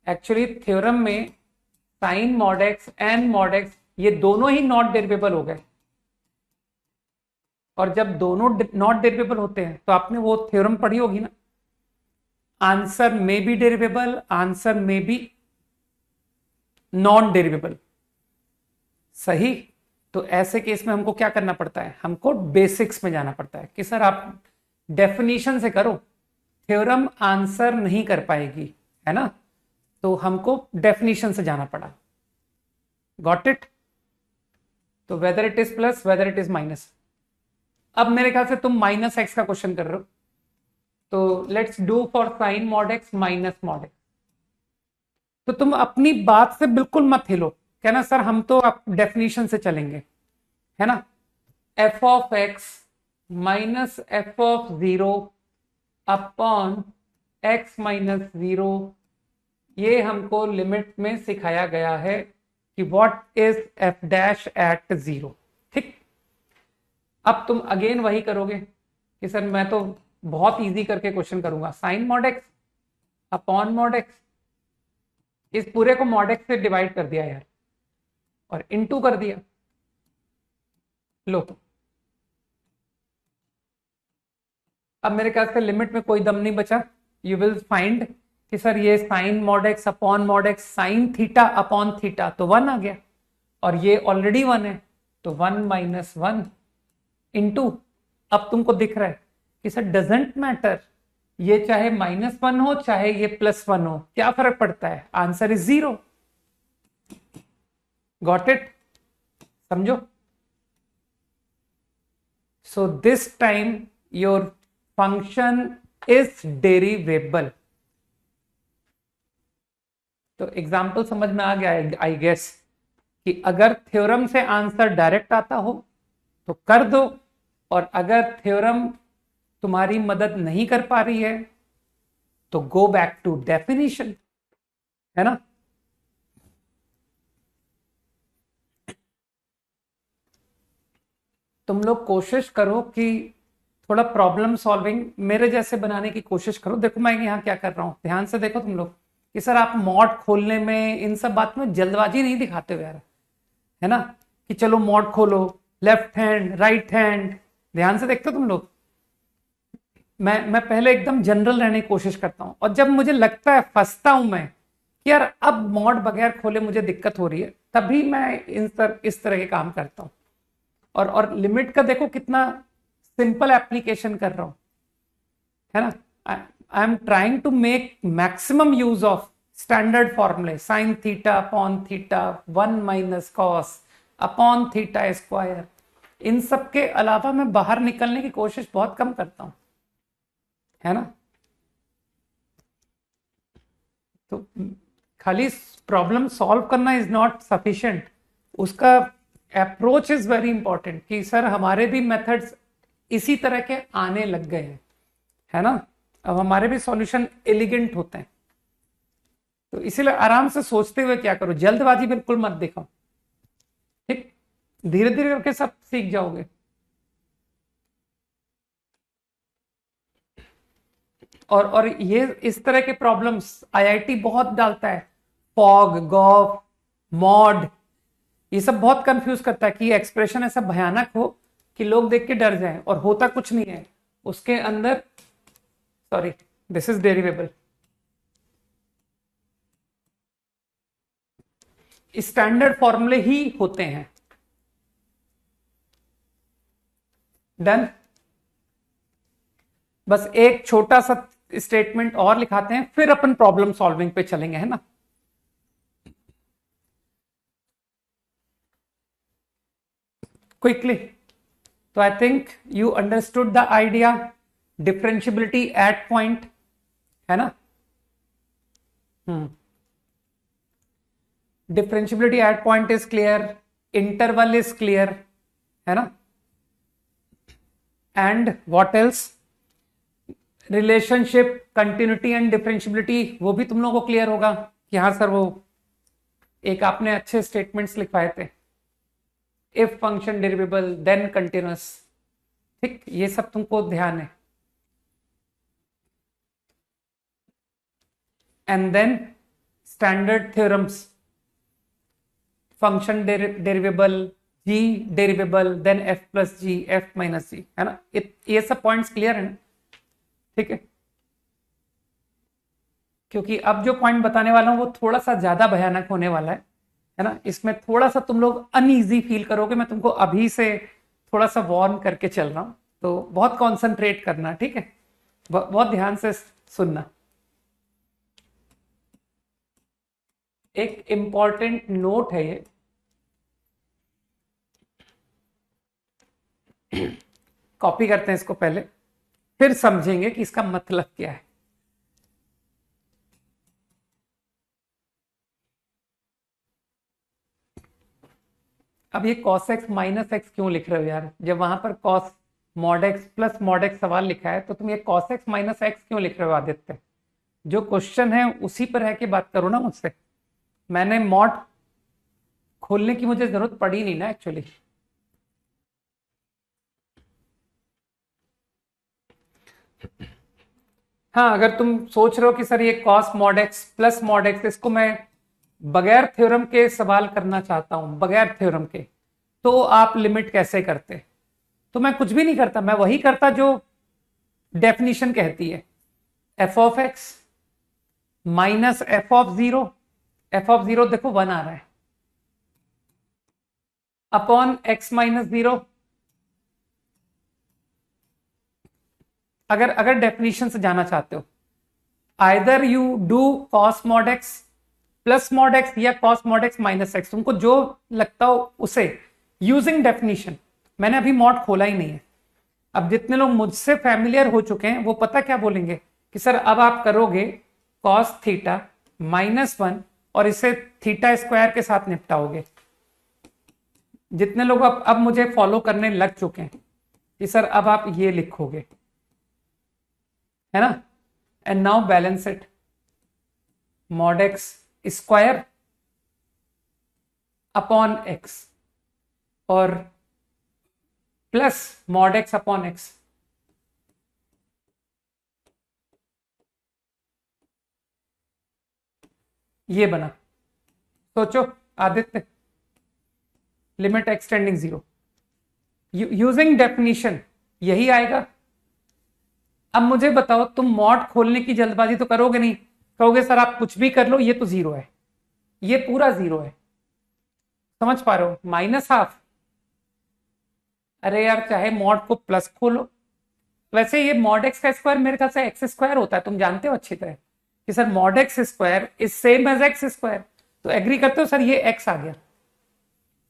एक्चुअली थ्योरम में sine mod X and mod X ये दोनों ही नॉट डेरिवेबल हो गए, और जब दोनों नॉट डेरिवेबल होते हैं तो आपने वो थ्योरम पढ़ी होगी ना, आंसर में बी डेरिवेबल, आंसर में बी नॉन डेरिवेबल, सही। तो ऐसे केस में हमको क्या करना पड़ता है, हमको बेसिक्स में जाना पड़ता है कि सर आप डेफिनेशन से करो, थ्योरम आंसर नहीं कर पाएगी, है ना। तो हमको डेफिनेशन से जाना पड़ा। Got it? तो whether it is plus whether it is minus. अब मेरे ख्याल से तुम माइनस एक्स का क्वेश्चन कर रहे हो, तो let's do for sine mod x minus mod X. तो तुम अपनी बात से बिल्कुल मत हिलो, कहना सर हम तो आप डेफिनेशन से चलेंगे, है ना। F of x minus F of 0 upon x minus 0, ये हमको लिमिट में सिखाया गया है कि what is F dash at 0, ठीक। अब तुम अगेन वही करोगे कि सर मैं तो बहुत इजी करके क्वेश्चन करूंगा, sine mod x upon mod X, इस पूरे को मॉड एक्स से डिवाइड कर दिया यार और इनटू कर दिया। लो, अब मेरे ख्याल से लिमिट में कोई दम नहीं बचा। यू विल फाइंड कि सर ये sine mod x upon mod X, sine theta upon theta तो 1 आ गया, और ये ऑलरेडी 1 है तो 1 माइनस 1 इंटू, अब तुमको दिख रहा है कि सर डजेंट मैटर, ये चाहे -1 हो चाहे ये +1 हो, क्या फर्क पड़ता है, आंसर इज 0। Got it? समझो। So this time your function is derivable. तो एग्जाम्पल समझ में आ गया आई गेस कि अगर थ्योरम से आंसर डायरेक्ट आता हो तो कर दो, और अगर थ्योरम तुम्हारी मदद नहीं कर पा रही है तो गो बैक टू डेफिनेशन, है ना। तुम लोग कोशिश करो कि थोड़ा प्रॉब्लम सॉल्विंग मेरे जैसे बनाने की कोशिश करो। देखो मैं यहाँ क्या कर रहा हूं, ध्यान से देखो तुम लोग कि सर आप मॉड खोलने में इन सब बात में जल्दबाजी नहीं दिखाते हो यार, है ना, कि चलो मॉड खोलो, लेफ्ट हैंड राइट हैंड, ध्यान से देखते हो तुम लोग। मैं पहले एकदम जनरल रहने की कोशिश करता हूं, और जब मुझे लगता है फंसता हूं मैं कि यार अब मॉड बगैर खोले मुझे दिक्कत हो रही है, तभी मैं इस तरह के काम करता हूं। और लिमिट का देखो कितना सिंपल एप्लीकेशन कर रहा हूं, है ना। I am trying to make maximum use of standard फॉर्मूले, sine theta upon theta 1 minus cos upon theta square. इन सब के अलावा मैं बाहर निकलने की कोशिश बहुत कम करता हूं, है ना। तो खाली प्रॉब्लम सॉल्व करना इज नॉट सफिशिएंट, उसका अप्रोच इज वेरी इंपॉर्टेंट कि सर हमारे भी मेथड्स इसी तरह के आने लग गए हैं, है ना। अब हमारे भी सॉल्यूशन एलिगेंट होते हैं, तो इसीलिए आराम से सोचते हुए क्या करो, जल्दबाजी बिल्कुल मत दिखाओ, ठीक। धीरे धीरे करके सब सीख जाओगे। और ये इस तरह के प्रॉब्लम्स आईआईटी बहुत डालता है, फॉग, गॉफ, मॉड, ये सब बहुत कंफ्यूज करता है कि एक्सप्रेशन ऐसा भयानक हो कि लोग देख के डर जाएं, और होता कुछ नहीं है उसके अंदर। सॉरी, दिस इज डेरिवेबल, स्टैंडर्ड फॉर्मूले ही होते हैं। डन। बस एक छोटा सा स्टेटमेंट और लिखाते हैं, फिर अपन प्रॉब्लम सॉल्विंग पे चलेंगे, है ना। क्विकली, तो I think you understood the idea, differentiability at point, है ना। Differentiability at point is clear, interval is clear, है ना। And what else, relationship, continuity and differentiability, वो भी तुम लोगों को क्लियर होगा कि हाँ सर, वो एक आपने अच्छे स्टेटमेंट्स लिखवाए थे, if function derivable then continuous, ठीक, ये सब तुमको ध्यान है। And then standard theorems, function derivable, g derivable, then f plus g, f minus g, है ना। ये सब पॉइंट्स क्लियर है ना, ठीक है। क्योंकि अब जो पॉइंट बताने वाला हूं वो थोड़ा सा ज्यादा भयानक होने वाला है ना। इसमें थोड़ा सा तुम लोग अनईजी फील करोगे, मैं तुमको अभी से थोड़ा सा वार्न करके चल रहा हूं, तो बहुत कॉन्सेंट्रेट करना, ठीक है, बहुत ध्यान से सुनना। एक इंपॉर्टेंट नोट है ये, कॉपी करते हैं इसको पहले, फिर समझेंगे कि इसका मतलब क्या है। अब ये cos x माइनस एक्स क्यों लिख रहे हो यार, जब वहां पर cos mod x plus mod x सवाल लिखा है, तो तुम ये cos x माइनस एक्स क्यों लिख रहे हो आदित्य। जो क्वेश्चन है उसी पर रह के बात करो ना मुझसे, मैंने मॉड खोलने की मुझे जरूरत पड़ी नहीं ना एक्चुअली। हाँ, अगर तुम सोच रहे हो कि सर ये cos mod x plus mod x, इसको मैं बगैर थ्योरम के सवाल करना चाहता हूं, बगैर थ्योरम के, तो आप लिमिट कैसे करते। तो मैं कुछ भी नहीं करता, मैं वही करता जो डेफिनेशन कहती है, f of x minus F of zero, f of zero देखो 1 आ रहा है, अपॉन एक्स माइनस जीरो। अगर डेफिनेशन से जाना चाहते हो, either you do cos mod x plus mod x या cos mod x minus x, तुमको जो लगता हो उसे, यूजिंग डेफिनेशन। मैंने अभी मॉड खोला ही नहीं है। अब जितने लोग मुझसे फैमिलियर हो चुके हैं वो पता क्या बोलेंगे कि सर अब आप करोगे कॉस थीटा माइनस 1 और इसे थीटा स्क्वायर के साथ निपटाओगे। जितने लोग अब मुझे फॉलो करने लग चुके हैं कि सर अब आप ये लिखोगे, है ना। And now balance it, mod x square upon x और plus mod x upon x. ये बना, सोचो Aditya, limit x tending zero, using definition यही आएगा। अब मुझे बताओ, तुम मॉड खोलने की जल्दबाजी तो करोगे नहीं, कहोगे सर आप कुछ भी कर लो, ये तो जीरो है, ये पूरा जीरो है, समझ पा रहे हो, माइनस हाफ। अरे यार, चाहे मॉड को प्लस खोलो, वैसे ये मॉड एक्स का स्क्वायर मेरे ख्याल से एक्स स्क्वायर होता है, तुम जानते हो अच्छी तरह कि sir mod x square is same as x square, तो एग्री करते हो सर, ये एक्स आ गया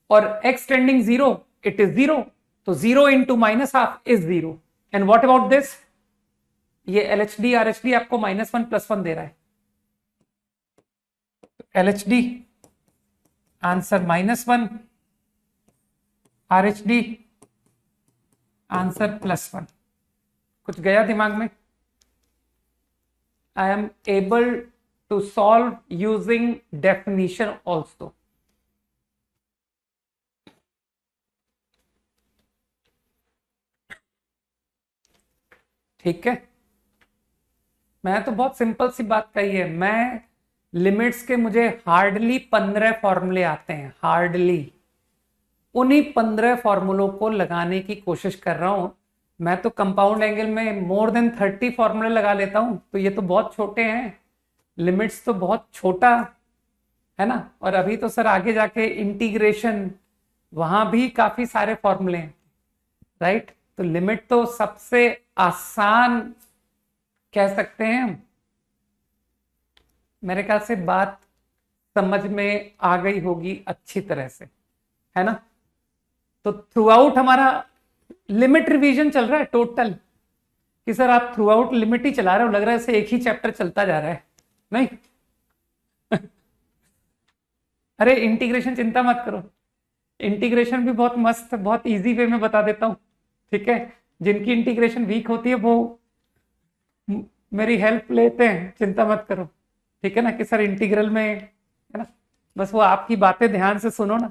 और x tending zero, it is zero, तो zero into minus half is zero. And what about this, ये एलएचडी आरएचडी आपको -1 +1 दे रहा है, एलएचडी आंसर -1, आरएचडी आंसर +1। कुछ गया दिमाग में? I am able to solve using definition also. ठीक है, मैं तो बहुत सिंपल सी बात कही है, मैं लिमिट्स के मुझे हार्डली 15 फॉर्मूले आते हैं, हार्डली। उन्हीं 15 फॉर्मूलों को लगाने की कोशिश कर रहा हूं। मैं तो कंपाउंड एंगल में मोर देन 30 फॉर्मूले लगा लेता हूं, तो ये तो बहुत छोटे हैं, लिमिट्स तो बहुत छोटा है ना। और अभी तो सर आगे जाके इंटीग्रेशन, वहां भी काफी सारे फॉर्मूले हैं, राइट। तो लिमिट तो सबसे आसान कह सकते हैं हम। मेरे ख्याल से बात समझ में आ गई होगी अच्छी तरह से, है ना। तो थ्रू आउट हमारा लिमिट रिवीजन चल रहा है टोटल, कि सर आप थ्रू आउट लिमिट ही चला रहे हो, लग रहा है ऐसे एक ही चैप्टर चलता जा रहा है। नहीं अरे इंटीग्रेशन चिंता मत करो, इंटीग्रेशन भी बहुत मस्त, बहुत इजी वे में बता देता हूं, ठीक है। जिनकी इंटीग्रेशन वीक होती है वो मेरी हेल्प लेते हैं, चिंता मत करो, ठीक है ना। कि सर इंटीग्रल में, है ना, बस वो आपकी बातें ध्यान से सुनो ना,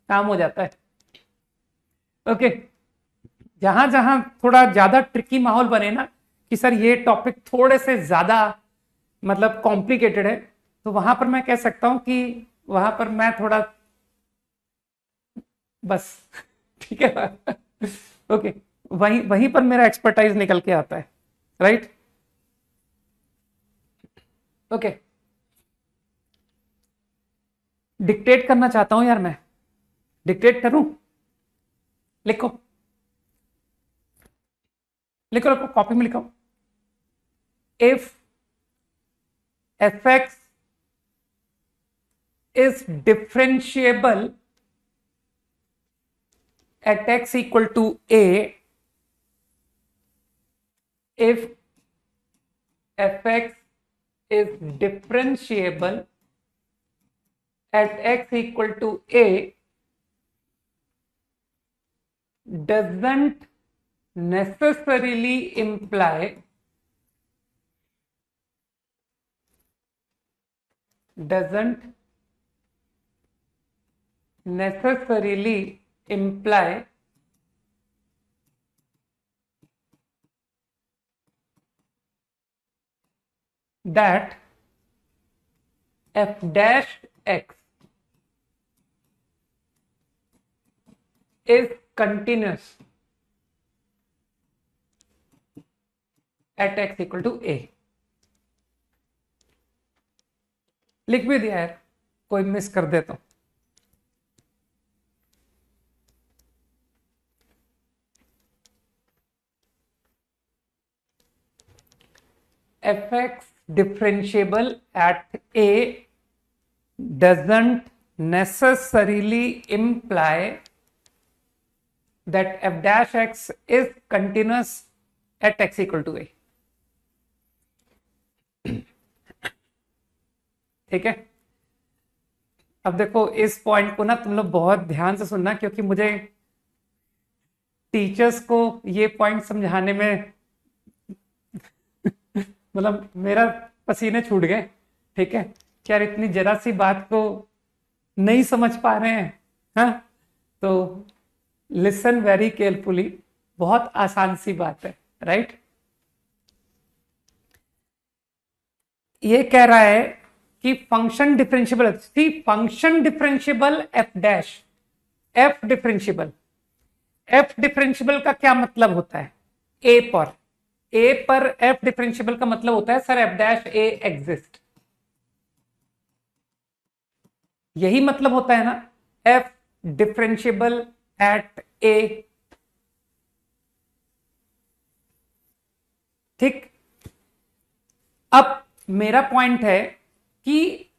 काम हो जाता है। ओके, जहां जहां थोड़ा ज्यादा ट्रिकी माहौल बने ना, कि सर ये टॉपिक थोड़े से ज्यादा मतलब कॉम्प्लिकेटेड है, तो वहां पर मैं कह सकता हूं कि वहां पर मैं थोड़ा बस ठीक है ओके, वहीं वहीं पर मेरा एक्सपर्टाइज निकल के आता है, राइट। ओके, डिक्टेट करना चाहता हूं यार मैं, डिक्टेट करूं? लिखो लिखो लिखो, कॉपी में लिखो। If fx is differentiable at x equal to a, if fx is differentiable at x equal to a, doesn't necessarily imply that f dash x is continuous at x equal to a। लिख भी दिया है, कोई miss कर दे तो। fx differentiable at a doesn't necessarily imply that f dash x is continuous at x equal to a। ठीक है, अब देखो इस पॉइंट को ना तुम लोग बहुत ध्यान से सुनना, क्योंकि मुझे टीचर्स को ये पॉइंट समझाने में मतलब मेरा पसीने छूट गए, ठीक है। क्या इतनी जरा सी बात को नहीं समझ पा रहे हैं? हाँ, तो लिसन वेरी केयरफुली, बहुत आसान सी बात है, राइट। ये कह रहा है कि function differentiable, function differentiable F dash, F differentiable, F differentiable का क्या मतलब होता है? ए पर एफ डिफरेंशिएबल का मतलब होता है सर एफ डैश ए एग्जिस्ट, यही मतलब होता है ना, एफ डिफरेंशिएबल एट ए। ठीक, अब मेरा पॉइंट है कि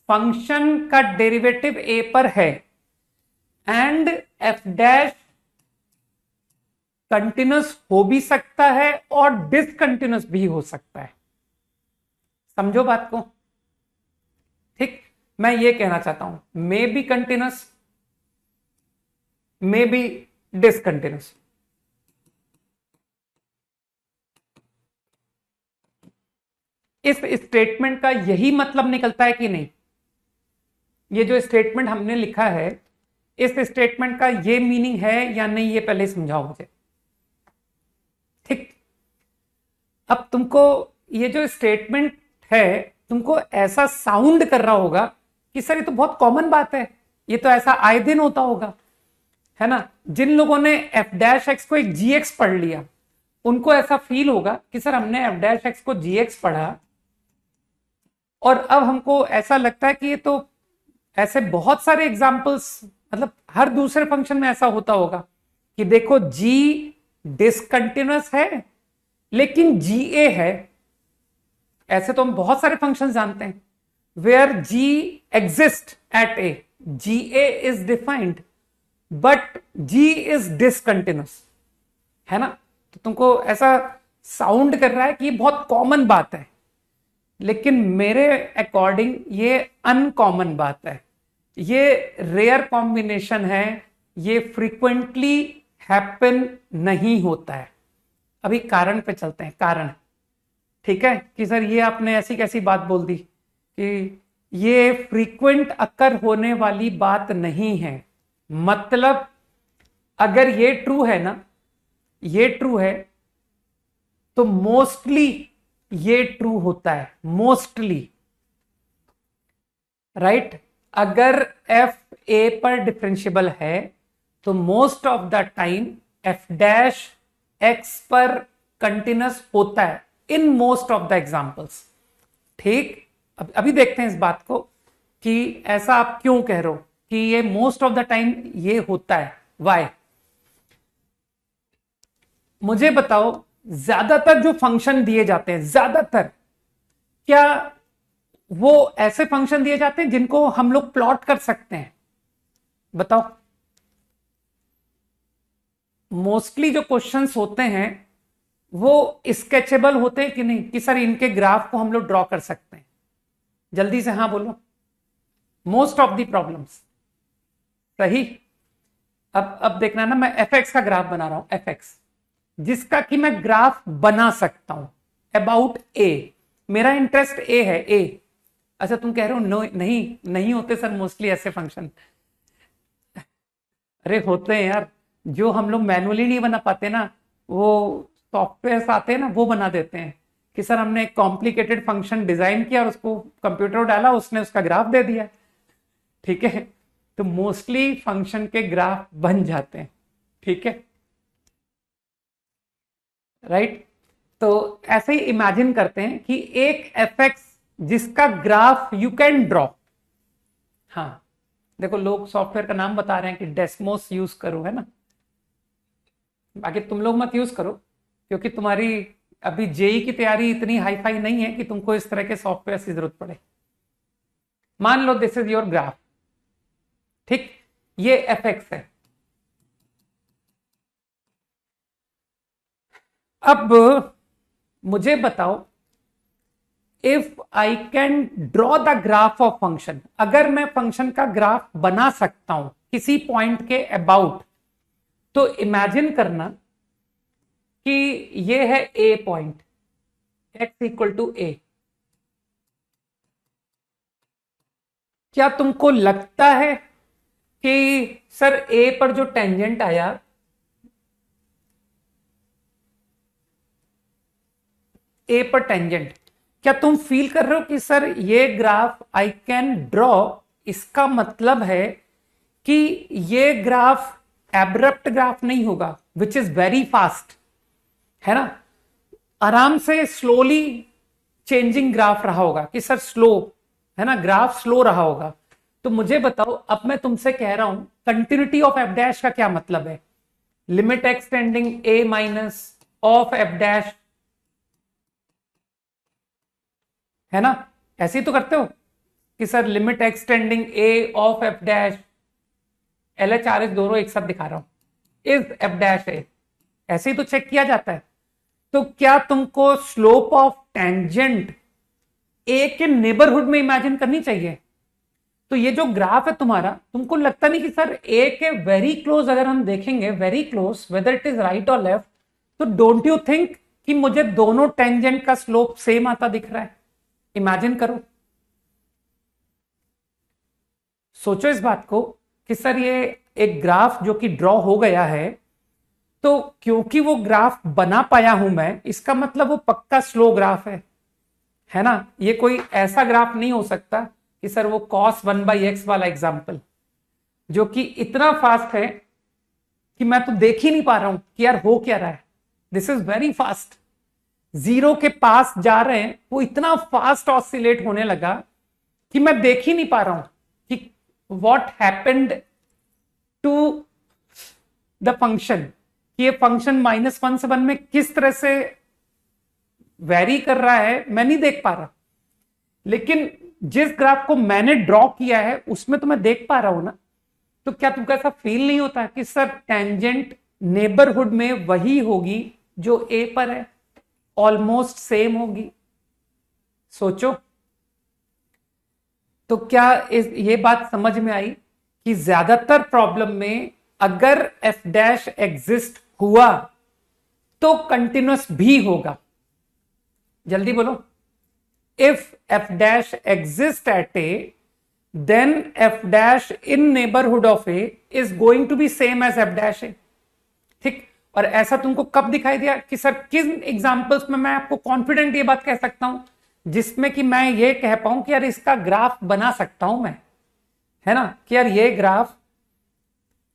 फंक्शन का डेरिवेटिव ए पर है एंड एफ डैश कंटिन्यूस हो भी सकता है और डिसकंटिन्यूस भी हो सकता है। समझो बात को, ठीक। मैं ये कहना चाहता हूं, may be continuous, may be discontinuous. इस स्टेटमेंट का यही मतलब निकलता है कि नहीं? ये जो स्टेटमेंट हमने लिखा है, इस स्टेटमेंट का ये मीनिंग है या नहीं, ये पहले समझाओ मुझे, ठीक। अब तुमको ये जो स्टेटमेंट है, तुमको ऐसा साउंड कर रहा होगा कि सर ये तो बहुत कॉमन बात है, ये तो ऐसा आए दिन होता होगा, है ना। जिन लोगों ने एफ डैश एक्स को एक जी एक्स पढ़ लिया, उनको ऐसा फील होगा कि सर हमने एफ डैश एक्स को जी एक्स पढ़ा और अब हमको ऐसा लगता है कि ये तो ऐसे बहुत सारे एग्जाम्पल्स, मतलब हर दूसरे फंक्शन में ऐसा होता होगा कि देखो जी डिसकंटिन्यूअस है लेकिन GA है, ऐसे तो हम बहुत सारे फंक्शन जानते हैं where G exist at A, GA is defined but G is discontinuous, है ना। तो तुमको ऐसा साउंड कर रहा है कि ये बहुत कॉमन बात है, लेकिन मेरे अकॉर्डिंग ये अनकॉमन बात है, ये रेयर कॉम्बिनेशन है, ये फ्रीक्वेंटली हैपन नहीं होता है। अभी कारण पे चलते हैं, कारण। ठीक है कि सर ये आपने ऐसी कैसी बात बोल दी कि ये फ्रीक्वेंट अकर होने वाली बात नहीं है। मतलब अगर ये ट्रू है ना, ये ट्रू है तो मोस्टली ये ट्रू होता है, मोस्टली, राइट। अगर एफ ए पर डिफरेंशिएबल है तो most of the time F dash x पर कंटिन्यूस होता है in most of the examples. ठीक, अभी देखते हैं इस बात को कि ऐसा आप क्यों कह रहे हो कि ये मोस्ट ऑफ द टाइम ये होता है, वाई। मुझे बताओ, ज्यादातर जो फंक्शन दिए जाते हैं, ज्यादातर क्या वो ऐसे फंक्शन दिए जाते हैं जिनको हम लोग प्लॉट कर सकते हैं? बताओ। मोस्टली जो क्वेश्चंस होते हैं वो स्केचेबल होते हैं कि नहीं, कि सर इनके ग्राफ को हम लोग ड्रॉ कर सकते हैं? जल्दी से हाँ बोलो। मोस्ट ऑफ द प्रॉब्लम्स, सही। अब देखना ना, मैं एफ एक्स का ग्राफ बना रहा हूं, एफ एक्स जिसका कि मैं ग्राफ बना सकता हूं अबाउट ए। मेरा इंटरेस्ट ए है, ए। अच्छा तुम कह रहे हो नो, नहीं होते सर मोस्टली ऐसे फंक्शन। अरे होते हैं यार, जो हम लोग मैनुअली नहीं बना पाते ना, वो सॉफ्टवेयर आते हैं ना, वो बना देते हैं कि सर हमने एक कॉम्प्लिकेटेड फंक्शन डिजाइन किया और उसको कंप्यूटर डाला, उसने उसका ग्राफ दे दिया। ठीक है, तो मोस्टली फंक्शन के ग्राफ बन जाते हैं। ठीक है, राइट। तो ऐसे ही इमेजिन करते हैं कि एक एफ एक्स जिसका ग्राफ यू कैन ड्रॉ। हाँ देखो, लोग सॉफ्टवेयर का नाम बता रहे हैं कि डेस्मोस यूज करो, है ना। बाकी तुम लोग मत यूज करो, क्योंकि तुम्हारी अभी जेई की तैयारी इतनी हाई फाई नहीं है कि तुमको इस तरह के सॉफ्टवेयर की जरूरत पड़े। मान लो दिस इज योर ग्राफ, ठीक, ये एफ एक्स है। अब मुझे बताओ, if I can draw the graph of function, अगर मैं फंक्शन का ग्राफ बना सकता हूं किसी पॉइंट के अबाउट, तो इमेजिन करना कि ये है ए पॉइंट, एक्स इक्वल टू ए। क्या तुमको लगता है कि सर ए पर जो टेंजेंट आया, ए पर टेंजेंट, क्या तुम फील कर रहे हो कि सर ये ग्राफ आई कैन ड्रॉ, इसका मतलब है कि ये ग्राफ एब्रप्ट ग्राफ नहीं होगा, विच इज वेरी फास्ट, है ना। आराम से स्लोली चेंजिंग ग्राफ रहा होगा कि सर स्लो, है ना, ग्राफ स्लो रहा होगा। तो मुझे बताओ, अब मैं तुमसे कह रहा हूं कंटिन्यूटी ऑफ एफ डैश का क्या मतलब है? Limit x tending a minus of f dash, है ना। ऐसे ही तो करते हो कि sir limit x tending a of f dash, L H R H दोनों एक साथ दिखा रहा हूं, इज एफ डैश ए, ऐसे ही तो चेक किया जाता है। तो क्या तुमको स्लोप ऑफ टेंजेंट ए के नेबरहुड में इमेजिन करनी चाहिए? तो ये जो ग्राफ है तुम्हारा, तुमको लगता नहीं कि सर ए के वेरी क्लोज अगर हम देखेंगे, very close, weather it is right और लेफ्ट, तो डोंट यू थिंक कि मुझे दोनों टेंजेंट का स्लोप सेम आता दिख रहा है? इमेजिन करो, सोचो इस बात को कि सर ये एक ग्राफ जो कि ड्रॉ हो गया है, तो क्योंकि वो ग्राफ बना पाया हूं मैं, इसका मतलब वो पक्का स्लो ग्राफ है ना। ये कोई ऐसा ग्राफ नहीं हो सकता कि सर वो cos 1/x वाला एग्जाम्पल जो कि इतना फास्ट है कि मैं तो देख ही नहीं पा रहा हूं कि यार हो क्या रहा है। This is very fast, zero के पास जा रहे हैं, वो इतना फास्ट ऑसिलेट होने लगा कि मैं देख ही नहीं पा रहा हूं कि what happened to the function, कि ये फंक्शन -1 से 1 में किस तरह से वेरी कर रहा है मैं नहीं देख पा रहा, लेकिन जिस ग्राफ को मैंने ड्रॉ किया है उसमें तो मैं देख पा रहा हूं ना। तो क्या तुमको ऐसा फील नहीं होता कि सर टेंजेंट नेबरहुड में वही होगी जो ए पर है, ऑलमोस्ट सेम होगी? सोचो। तो क्या ये बात समझ में आई कि ज्यादातर प्रॉब्लम में अगर एफ डैश एग्जिस्ट हुआ तो कंटिन्यूअस भी होगा। जल्दी बोलो। If F dash exist at A then f dash in neighborhood of a is going to be same as f dash a। ठीक। और ऐसा तुमको कब दिखाई दिया कि सर किन एग्जांपल्स में मैं आपको कॉन्फिडेंट ये बात कह सकता हूं जिसमें कि मैं ये कह पाऊं कि यार इसका ग्राफ बना सकता हूं मैं, है ना, कि यार ये ग्राफ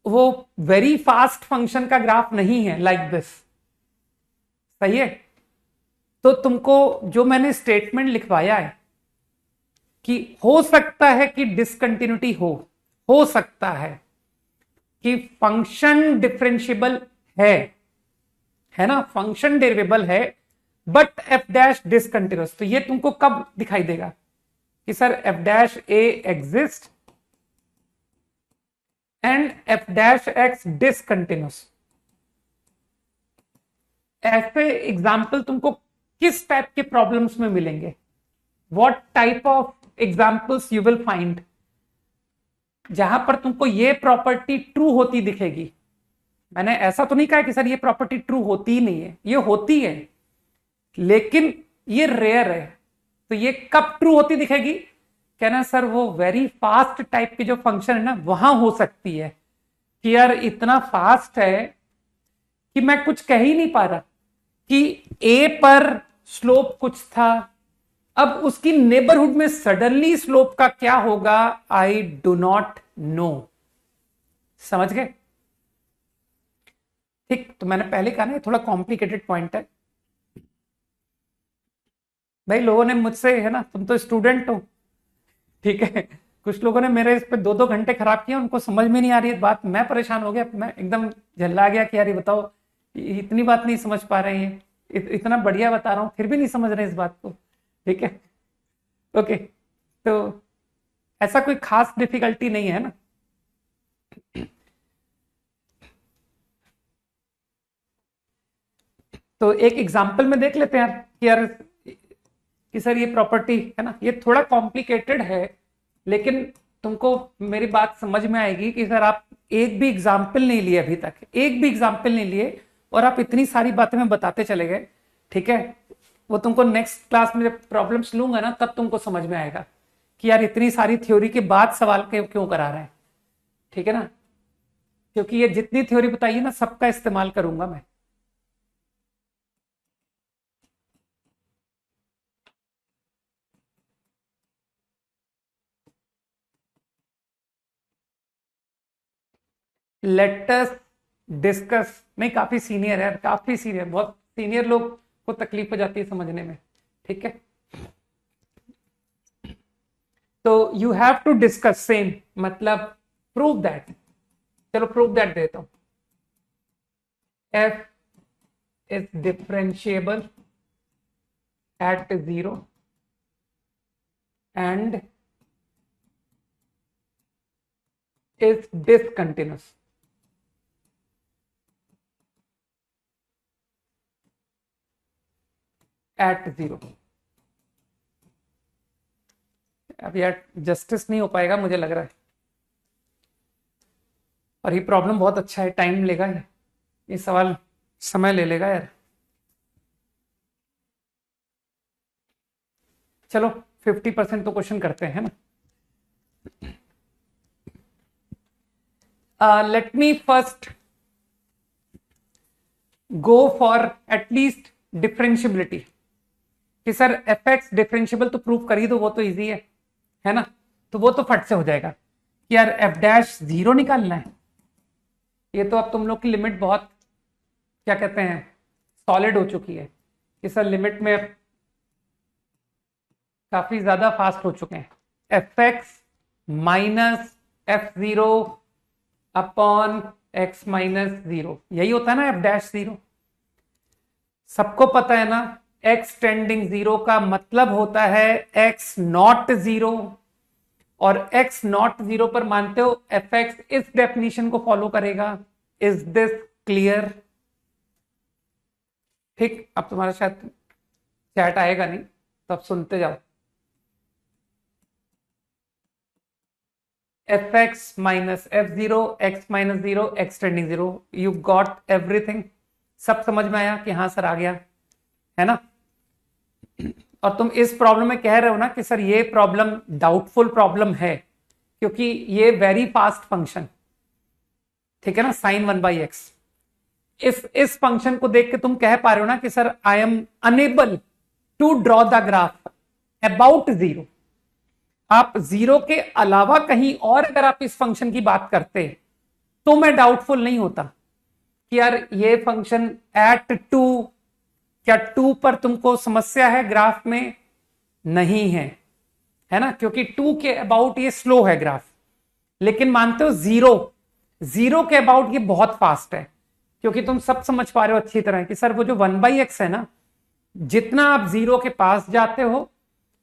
वो वेरी फास्ट फंक्शन का ग्राफ नहीं है लाइक दिस। सही है। तो तुमको जो मैंने स्टेटमेंट लिखवाया है कि हो सकता है कि डिसकंटिन्यूटी हो सकता है कि फंक्शन डिफरेंशिएबल है ना, फंक्शन डेरिवेबल है, बट एफ डैश डिसकंटिन्यूअस। तो ये तुमको कब दिखाई देगा कि sir F dash A exist and F dash x discontinuous. ऐसे एग्जाम्पल तुमको किस टाइप के प्रॉब्लम्स में मिलेंगे? What type of examples you will find जहां पर तुमको ये प्रॉपर्टी ट्रू होती दिखेगी? मैंने ऐसा तो नहीं कहा कि सर ये प्रॉपर्टी ट्रू होती ही नहीं है, ये होती है लेकिन ये रेयर है। तो ये कब ट्रू होती दिखेगी? कहना सर वो वेरी फास्ट टाइप के जो फंक्शन है ना वहां हो सकती है कि यार इतना फास्ट है कि मैं कुछ कह ही नहीं पा रहा कि ए पर स्लोप कुछ था, अब उसकी नेबरहुड में सडनली स्लोप का क्या होगा आई डू नॉट नो। समझ गए? ठीक। तो मैंने पहले कहा ना थोड़ा कॉम्प्लिकेटेड पॉइंट है भाई। लोगों ने मुझसे, है ना, तुम तो स्टूडेंट हो, ठीक है, कुछ लोगों ने मेरे इस पे 2-2 घंटे खराब किए, उनको समझ में नहीं आ रही है बात। मैं परेशान हो गया, मैं एकदम झल्ला गया कि यार ये बताओ इतनी बात नहीं समझ पा रहे हैं, इतना बढ़िया बता रहा हूं फिर भी नहीं समझ रहे इस बात को। ठीक है, ओके। तो ऐसा कोई खास डिफिकल्टी नहीं है ना। तो एक एग्जांपल में देख लेते हैं यार कि यार कि सर ये प्रॉपर्टी है ना, ये थोड़ा कॉम्प्लिकेटेड है लेकिन तुमको मेरी बात समझ में आएगी कि सर आप एक भी एग्जाम्पल नहीं लिए अभी तक, एक भी एग्जाम्पल नहीं लिए और आप इतनी सारी बातें मैं बताते चले गए। ठीक है, वो तुमको नेक्स्ट क्लास में जब प्रॉब्लम्स लूंगा ना तब तुमको समझ में आएगा कि यार इतनी सारी थ्योरी के बाद सवाल क्यों करा रहे हैं। ठीक है ना, क्योंकि ये जितनी थ्योरी बताइए ना सबका इस्तेमाल करूंगा मैं। Let us discuss. नहीं, काफी सीनियर है, काफी सीनियर, बहुत सीनियर लोग को तकलीफ हो जाती है समझने में। ठीक है, तो you have to discuss same, मतलब प्रूव दैट। चलो प्रूव दैट देता हूं। F is differentiable at 0 and is discontinuous। at 0। अब यार जस्टिस नहीं हो पाएगा मुझे लग रहा है, और ये प्रॉब्लम बहुत अच्छा है, टाइम लेगा ये सवाल, समय ले लेगा यार। चलो 50% तो क्वेश्चन करते हैं ना। Let me first go for at least differentiability कि सर एफ एक्स डिफरेंशियबल तो प्रूव कर ही दो, वो तो इजी है ना, तो वो तो फट से हो जाएगा कि यार एफ डैश 0 निकालना है। ये तो अब तुम लोग की लिमिट बहुत क्या कहते हैं सॉलिड हो चुकी है कि सर लिमिट में काफी ज्यादा फास्ट हो चुके हैं। F X minus F0 upon x minus 0, यही होता है ना एफ डैश 0। सबको पता है ना x टेंडिंग 0 का मतलब होता है x नॉट 0, और x नॉट 0 पर मानते हो fx इस डेफिनेशन को फॉलो करेगा। Is this clear? ठीक, अब तुम्हारा शायद चैट आएगा नहीं, तो अब सुनते जाओ। fx minus f0 x minus 0 x tending 0, you got everything? सब समझ में आया कि हाँ सर आ गया, है ना? और तुम इस प्रॉब्लम में कह रहे हो ना कि सर ये प्रॉब्लम डाउटफुल प्रॉब्लम है, क्योंकि ये वेरी फास्ट फंक्शन, ठीक है ना, साइन 1/x। इस फंक्शन को देख के तुम कह पा रहे हो ना कि sir I am unable to draw the graph about 0। आप 0 के अलावा कहीं और अगर आप इस फंक्शन की बात करते तो मैं डाउटफुल नहीं होता कि यार ये फंक्शन एट 2, क्या 2 पर तुमको समस्या है ग्राफ में? नहीं है, है ना, क्योंकि 2 के अबाउट ये स्लो है ग्राफ। लेकिन मानते हो 0 के अबाउट ये बहुत फास्ट है, क्योंकि तुम सब समझ पा रहे हो अच्छी तरह कि सर वो जो 1/x है ना, जितना आप 0 के पास जाते हो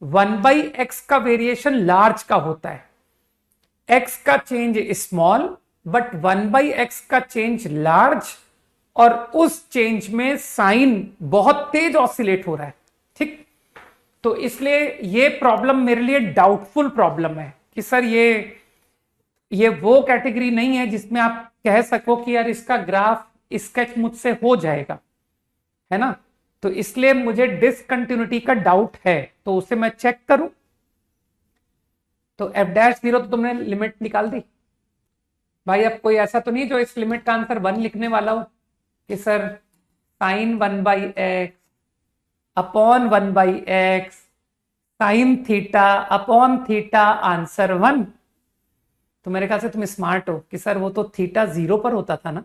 1/x का वेरिएशन लार्ज का होता है। x का चेंज स्मॉल बट 1/x का चेंज लार्ज, और उस चेंज में साइन बहुत तेज ऑसिलेट हो रहा है। ठीक, तो इसलिए ये प्रॉब्लम मेरे लिए डाउटफुल प्रॉब्लम है कि सर ये वो कैटेगरी नहीं है जिसमें आप कह सको कि यार इसका ग्राफ स्केच मुझसे हो जाएगा, है ना। तो इसलिए मुझे डिसकंटिन्यूटी का डाउट है, तो उसे मैं चेक करूं। तो f'0 तो तुमने लिमिट निकाल दी भाई। अब कोई ऐसा तो नहीं जो इस लिमिट का आंसर 1 लिखने वाला हो कि sir sine 1/x upon 1/x sine theta upon theta answer 1। तो मेरे ख्याल से तुम स्मार्ट हो कि सर वो तो थीटा 0 पर होता था ना,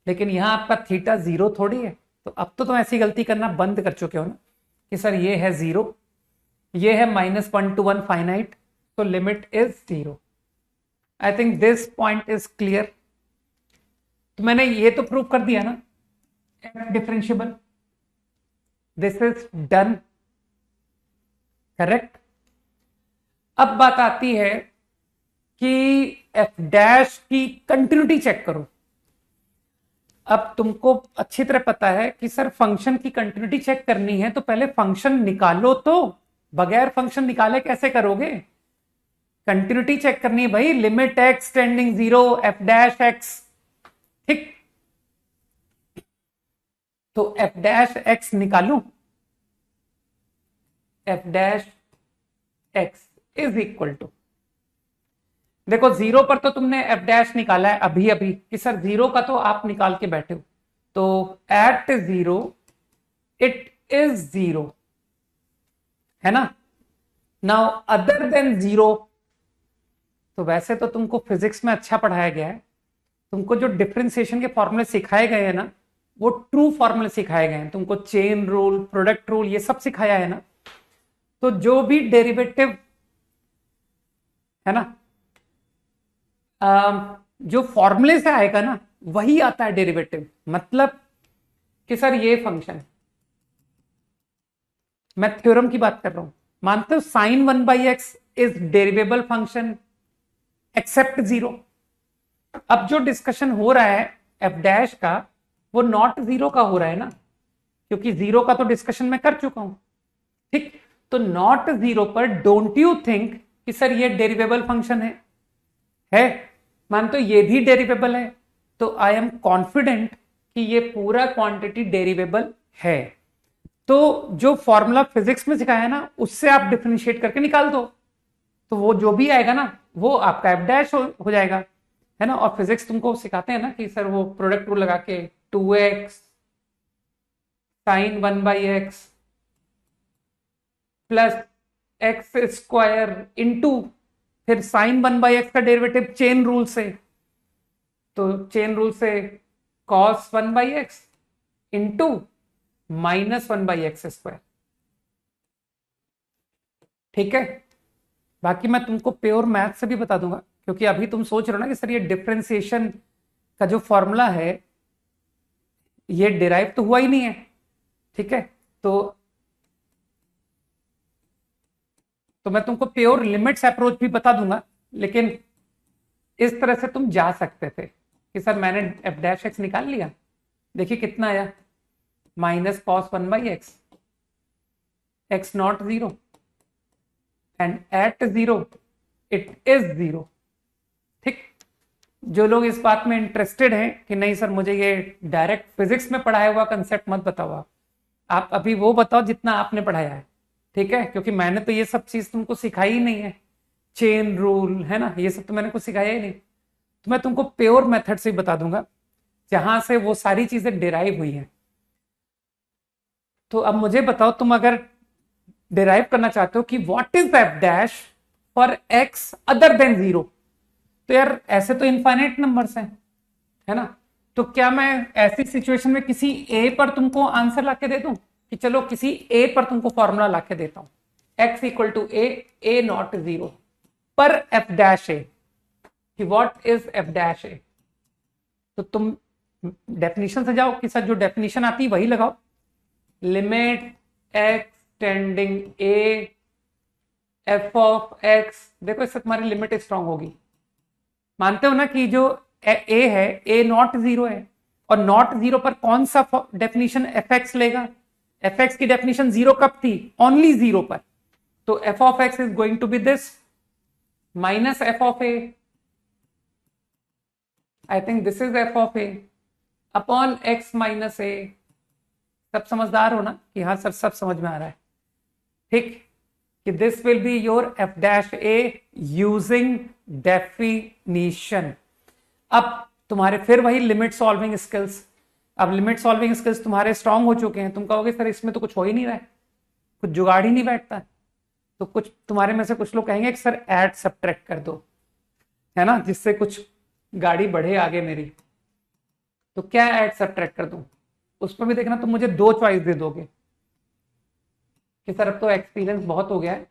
लेकिन यहां आपका थीटा 0 थोड़ी है। तो अब तो तुम ऐसी गलती करना बंद कर चुके हो ना कि सर ये है 0, ये है -1 to 1 फाइनाइट, तो limit is 0। I think this point is clear. तो मैंने ये तो प्रूव कर दिया ना, f differentiable, this is done, correct. अब बात आती है कि f' की कंटिन्यूटी चेक करो। अब तुमको अच्छी तरह पता है कि सर फंक्शन की कंटिन्यूटी चेक करनी है तो पहले फंक्शन निकालो, तो बगैर फंक्शन निकाले कैसे करोगे? कंटिन्यूटी चेक करनी है भाई, लिमिट x टेंडिंग 0 f'(x), ठीक। तो f'(x) निकालू, f'(x) इज इक्वल टू, देखो 0 पर तो तुमने f' निकाला है अभी अभी कि सर 0 का तो आप निकाल के बैठे हो, तो एट 0 इट इज 0, है ना। नाउ अदर देन 0, तो वैसे तो तुमको फिजिक्स में अच्छा पढ़ाया गया है, तुमको जो डिफरेंशिएशन के फॉर्मूले सिखाए गए हैं ना वो ट्रू फॉर्मूले सिखाए गए हैं, तुमको चेन रूल, प्रोडक्ट रूल, ये सब सिखाया है ना। तो जो भी डेरिवेटिव है ना, जो फॉर्मूले से आएगा ना वही आता है डेरिवेटिव। मतलब कि सर ये फंक्शन, मैं थ्योरम की बात कर रहा हूं, मानते हो sine 1/x is derivable function except 0। अब जो डिस्कशन हो रहा है f' का वो नॉट 0 का हो रहा है ना, क्योंकि 0 का तो डिस्कशन मैं कर चुका हूं, ठीक। तो नॉट 0 पर डोंट यू थिंक कि सर ये डेरिवेबल फंक्शन है? मानते हो ये भी डेरिवेबल है, तो आई एम कॉन्फिडेंट कि ये पूरा क्वांटिटी डेरिवेबल है। तो जो फॉर्मूला फिजिक्स में सिखाया है ना उससे आप डिफरेंशिएट करके निकाल दो, तो वो जो भी आएगा ना वो आपका f' हो जाएगा, है ना। और फिजिक्स तुमको सिखाते हैं ना कि सर वो प्रोडक्ट रूल लगा के 2x sine 1/x plus x² into फिर साइन 1/x का डेरिवेटिव चेन रूल से, तो चेन रूल से cos 1/x इंटू -1/x², ठीक है। बाकी मैं तुमको प्योर मैथ से भी बता दूंगा, क्योंकि अभी तुम सोच रहे हो ना कि सर ये डिफरेंशिएशन का जो फॉर्मूला है ये डिराइव तो हुआ ही नहीं है, ठीक है। तो तो मैं तुमको प्योर लिमिट्स अप्रोच भी बता दूंगा, लेकिन इस तरह से तुम जा सकते थे कि सर मैंने एफ डैश एक्स निकाल लिया, देखिए कितना आया, minus cos 1/x, x not 0 and at 0 it is 0। ठीक, जो लोग इस बात में इंटरेस्टेड हैं कि नहीं सर मुझे ये डायरेक्ट फिजिक्स में पढ़ाया हुआ कंसेप्ट मत बताओ, आप अभी वो बताओ जितना आपने पढ़ाया है, ठीक है, क्योंकि मैंने तो ये सब चीज तुमको सिखाई ही नहीं है, चेन रूल है ना, ये सब तो मैंने कुछ सिखाया ही नहीं, तो मैं तुमको प्योर मेथड से ही बता दूंगा जहां से वो सारी चीजें डिराइव हुई हैं। तो अब मुझे बताओ, तुम अगर डिराइव करना चाहते हो कि what is F dash for x other than 0, तो यार ऐसे तो इनफाइनाइट नंबर्स हैं, है ना, तो क्या मैं ऐसी सिचुएशन में किसी ए पर तुमको आंसर लाके दे दूं कि चलो किसी ए पर तुमको फॉर्मूला लाके देता हूं, x equal to a not 0 पर एफ डैश ए, कि what is F dash a, तो तुम डेफिनेशन से जाओ कि सर जो डेफिनेशन आती है वही लगाओ, limit X tending A F of x, देखो इससे तुम्हारी लिमिट स्ट्रांग होगी, मानते हो ना कि जो ए है ए नॉट 0 है, और नॉट 0 पर कौन सा डेफिनेशन एफ एक्स लेगा, एफ एक्स की डेफिनेशन 0 कब थी, ओनली 0 पर, तो f of x is going to be this minus F of a, I think this is f of a upon x minus a. सब समझदार हो ना कि हाँ सर सब समझ में आ रहा है, ठीक, कि this will be your F dash A using definition. अब तुम्हारे फिर वही लिमिट सॉल्विंग स्किल्स, अब लिमिट सॉल्विंग स्किल्स तुम्हारे स्ट्रांग हो चुके हैं, तुम कहोगे सर इसमें तो कुछ हो ही नहीं रहा है, कुछ जुगाड़ ही नहीं बैठता, तो कुछ तुम्हारे में से कुछ लोग कहेंगे कि सर ऐड सब्ट्रैक्ट कर दो, है ना, जिससे कुछ गाड़ी बढ़े आगे मेरी, तो क्या ऐड सब्ट्रैक्ट कर दूं, उस पर भी देखना तुम मुझे 2 चॉइस दे दोगे कि सर अब तो एक्सपीरियंस बहुत हो गया है,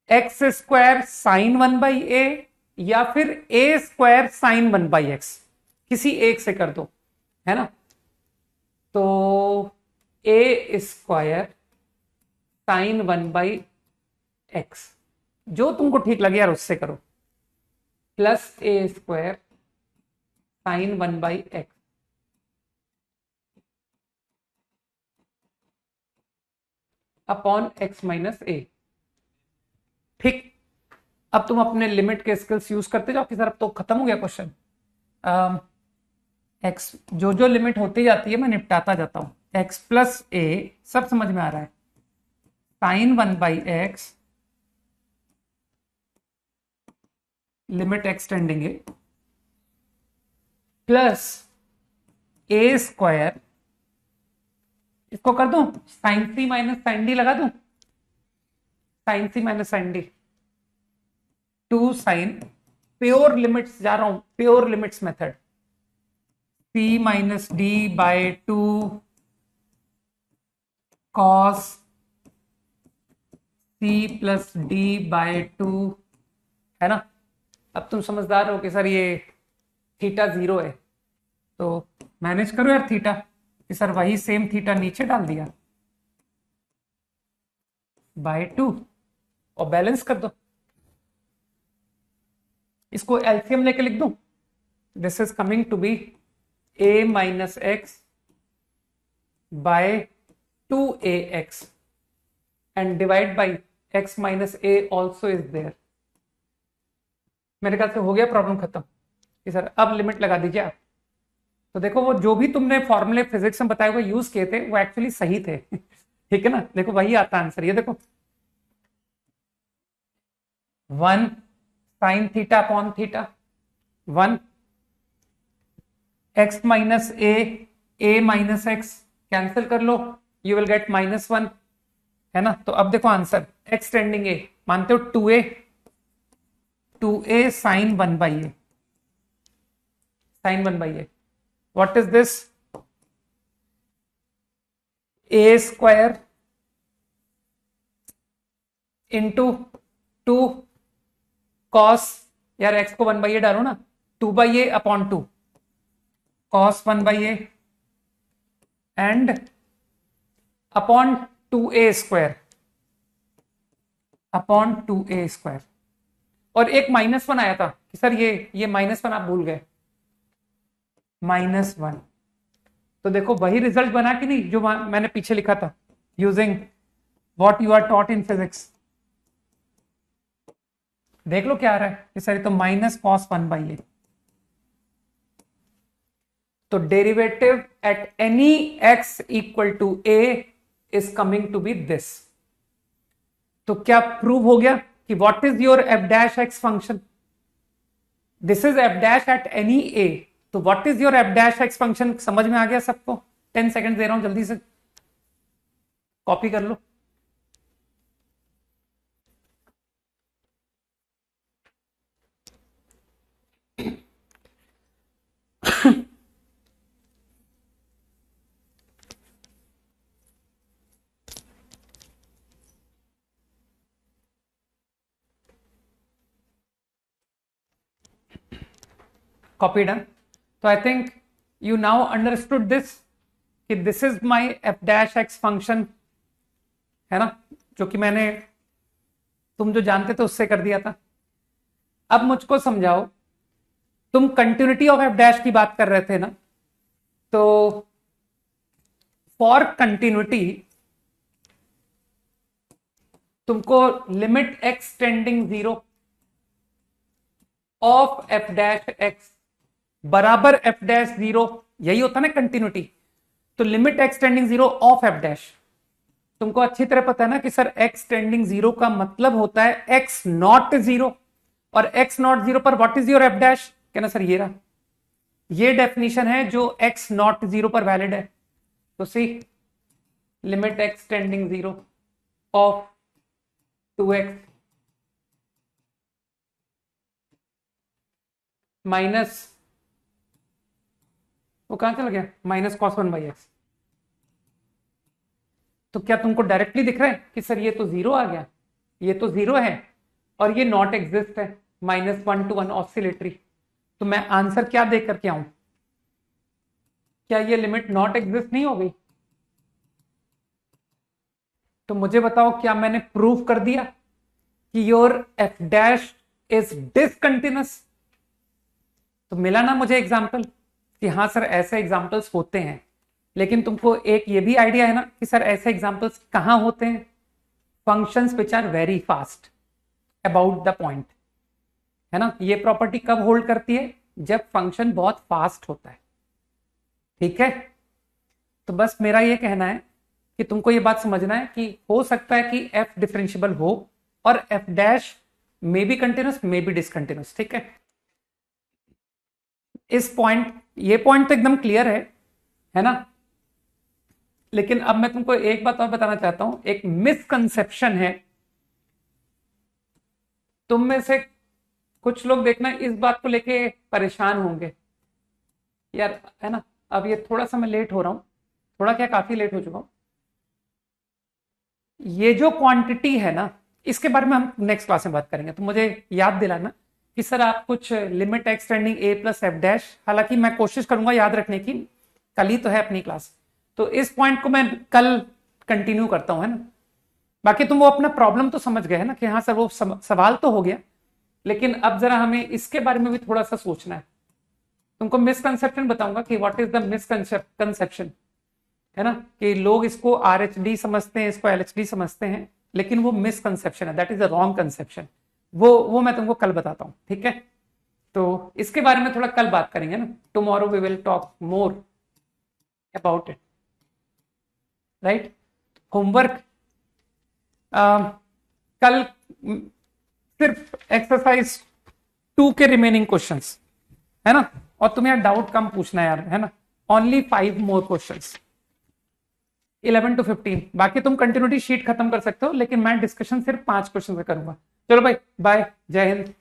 एक्स स्क्वायर साइन 1/a या फिर ए स्क्वायर साइन 1/x, किसी एक से कर दो, है ना, तो ए स्क्वायर साइन 1/x, जो तुमको ठीक लगे यार उससे करो, plus a square sine 1/x upon x minus a. ठीक, अब तुम अपने लिमिट के स्किल्स यूज करते जाओ कि सर अब तो खत्म हो गया क्वेश्चन, एक्स जो जो लिमिट होती जाती है मैं निपटाता जाता हूं, एक्स प्लस ए सब समझ में आ रहा है, sine 1/x limit x tending a plus a square, इसको कर दूं sine c minus sine d लगा दूं, sine c minus sine d 2 sine, pure limits जा रहा हूं, pure limits method, c minus d by 2 cos c plus d by 2, है ना। अब तुम समझदार हो कि सर ये थीटा 0 है, तो मैनेज करो यार थीटा, कि सर वही सेम थीटा नीचे डाल दिया बाय 2 और बैलेंस कर दो, इसको एलसीएम लेके लिख दूं, this is coming to be a minus x by 2ax and divide by x minus a also is there. मेरे ख्याल से हो गया प्रॉब्लम खत्म कि सर अब लिमिट लगा दीजिए आप। तो देखो वो जो भी तुमने फॉर्मूले फिजिक्स में बताए हुए यूज किए थे वो एक्चुअली सही थे ठीक है ना, देखो वही आता आंसर, ये देखो 1 sine theta upon theta 1 x minus a minus x cancel कर लो, यू विल गेट -1, है ना। तो अब देखो आंसर एक्स टेंडिंग ए, मानते हो 2a sine 1/a, sine 1/a, what is this, a square into 2 cos, यार x को 1/a डालो ना, 2/a upon 2 cos 1/a and upon 2a square, upon 2a²। और एक -1 आया था कि सर ये -1 आप भूल गए, -1। तो देखो वही रिजल्ट बना कि नहीं जो मैंने पीछे लिखा था, using what you are taught in physics. देख लो क्या आ रहा है कि सर तो -cos1/a। तो derivative at any x equal to a is coming to be this. तो क्या प्रूव हो गया कि what is your f' function, this is f' at any a। तो what is your f' function समझ में आ गया सबको? 10 सेकंड दे रहा हूं, जल्दी से कॉपी कर लो। Copy done. तो I think you now understood this कि this is my f' function, है ना, जो कि मैंने तुम जो जानते थे उससे कर दिया था। अब मुझको समझाओ, तुम कंटिन्यूटी ऑफ f' की बात कर रहे थे ना, तो फॉर कंटिन्यूटी तुमको limit x tending 0 of f' बराबर f'0, यही होता ना कंटिन्यूटी। तो limit x tending 0 of f', तुमको अच्छी तरह पता है ना कि सर x टेंडिंग 0 का मतलब होता है x नॉट 0, और x नॉट 0 पर व्हाट इज योर f'? कहना सर ये रहा, ये डेफिनेशन है जो x नॉट 0 पर वैलिड है। तो c limit x tending 0 of 2x minus, वो कहां चला गया, -cos1/x। तो क्या तुमको डायरेक्टली दिख रहा है कि सर ये तो 0 आ गया, ये तो 0 है और ये नॉट एग्जिस्ट है, -1 to 1 ऑसिलेटरी। तो मैं आंसर क्या दे करके आऊं? क्या ये लिमिट नॉट एग्जिस्ट नहीं हो गई? तो मुझे बताओ, क्या मैंने प्रूव कर दिया कि योर f' इज डिसकंटिन्यूअस? तो मिला ना मुझे एग्जाम्पल कि हाँ सर ऐसे एग्जाम्पल्स होते हैं। लेकिन तुमको एक ये भी आइडिया है ना कि सर ऐसे एग्जाम्पल्स कहां होते हैं? Functions which are very fast about the point, है ना। ये प्रॉपर्टी कब होल्ड करती है? जब फंक्शन बहुत फास्ट होता है, ठीक है। तो बस मेरा ये कहना है कि तुमको ये बात समझना है कि हो सकता है कि f डिफरेंशियबल हो और f' may be continuous may be discontinuous, ठीक है। इस पॉइंट, ये पॉइंट तो एकदम क्लियर है ना। लेकिन अब मैं तुमको एक बात और बताना चाहता हूं, एक मिसकंसेप्शन है। तुम में से कुछ लोग देखना इस बात को लेके परेशान होंगे, यार है ना। अब ये थोड़ा सा मैं लेट हो रहा हूं, थोड़ा क्या काफी लेट हो चुका हूं। ये जो क्वांटिटी है ना, इसके बारे में हम नेक्स्ट क्लास में बात करेंगे। तो मुझे याद दिलाना कि सर आप कुछ limit x tending a plus f', हालांकि मैं कोशिश करूंगा याद रखने की, कल ही तो है अपनी क्लास। तो इस पॉइंट को मैं कल कंटिन्यू करता हूं, है ना। बाकी तुम वो अपना प्रॉब्लम तो समझ गए है ना कि हाँ सर वो सवाल तो हो गया, लेकिन अब जरा हमें इसके बारे में भी थोड़ा सा सोचना है। तुमको मिसकंसेप्शन बताऊंगा कि व्हाट इज द मिसकंसेप्शन, है ना, कि लोग इसको RHD समझते हैं, इसको LHD समझते हैं, लेकिन वो मिसकंसेप्शन है, that is a wrong conception. वो मैं तुमको कल बताता हूं, ठीक है। तो इसके बारे में थोड़ा कल बात करेंगे ना, tomorrow we will talk more about it, right. Homework कल सिर्फ एक्सरसाइज 2 के रिमेनिंग क्वेश्चंस, है ना। और तुम्हें यार डाउट कम पूछना है यार, है ना। Only 5 more questions, 11 to 15। बाकी तुम कंटिन्यूटी शीट खत्म कर सकते हो, लेकिन मैं डिस्कशन सिर्फ 5 क्वेश्चन से करूंगा। चलो भाई, बाय, जय हिंद।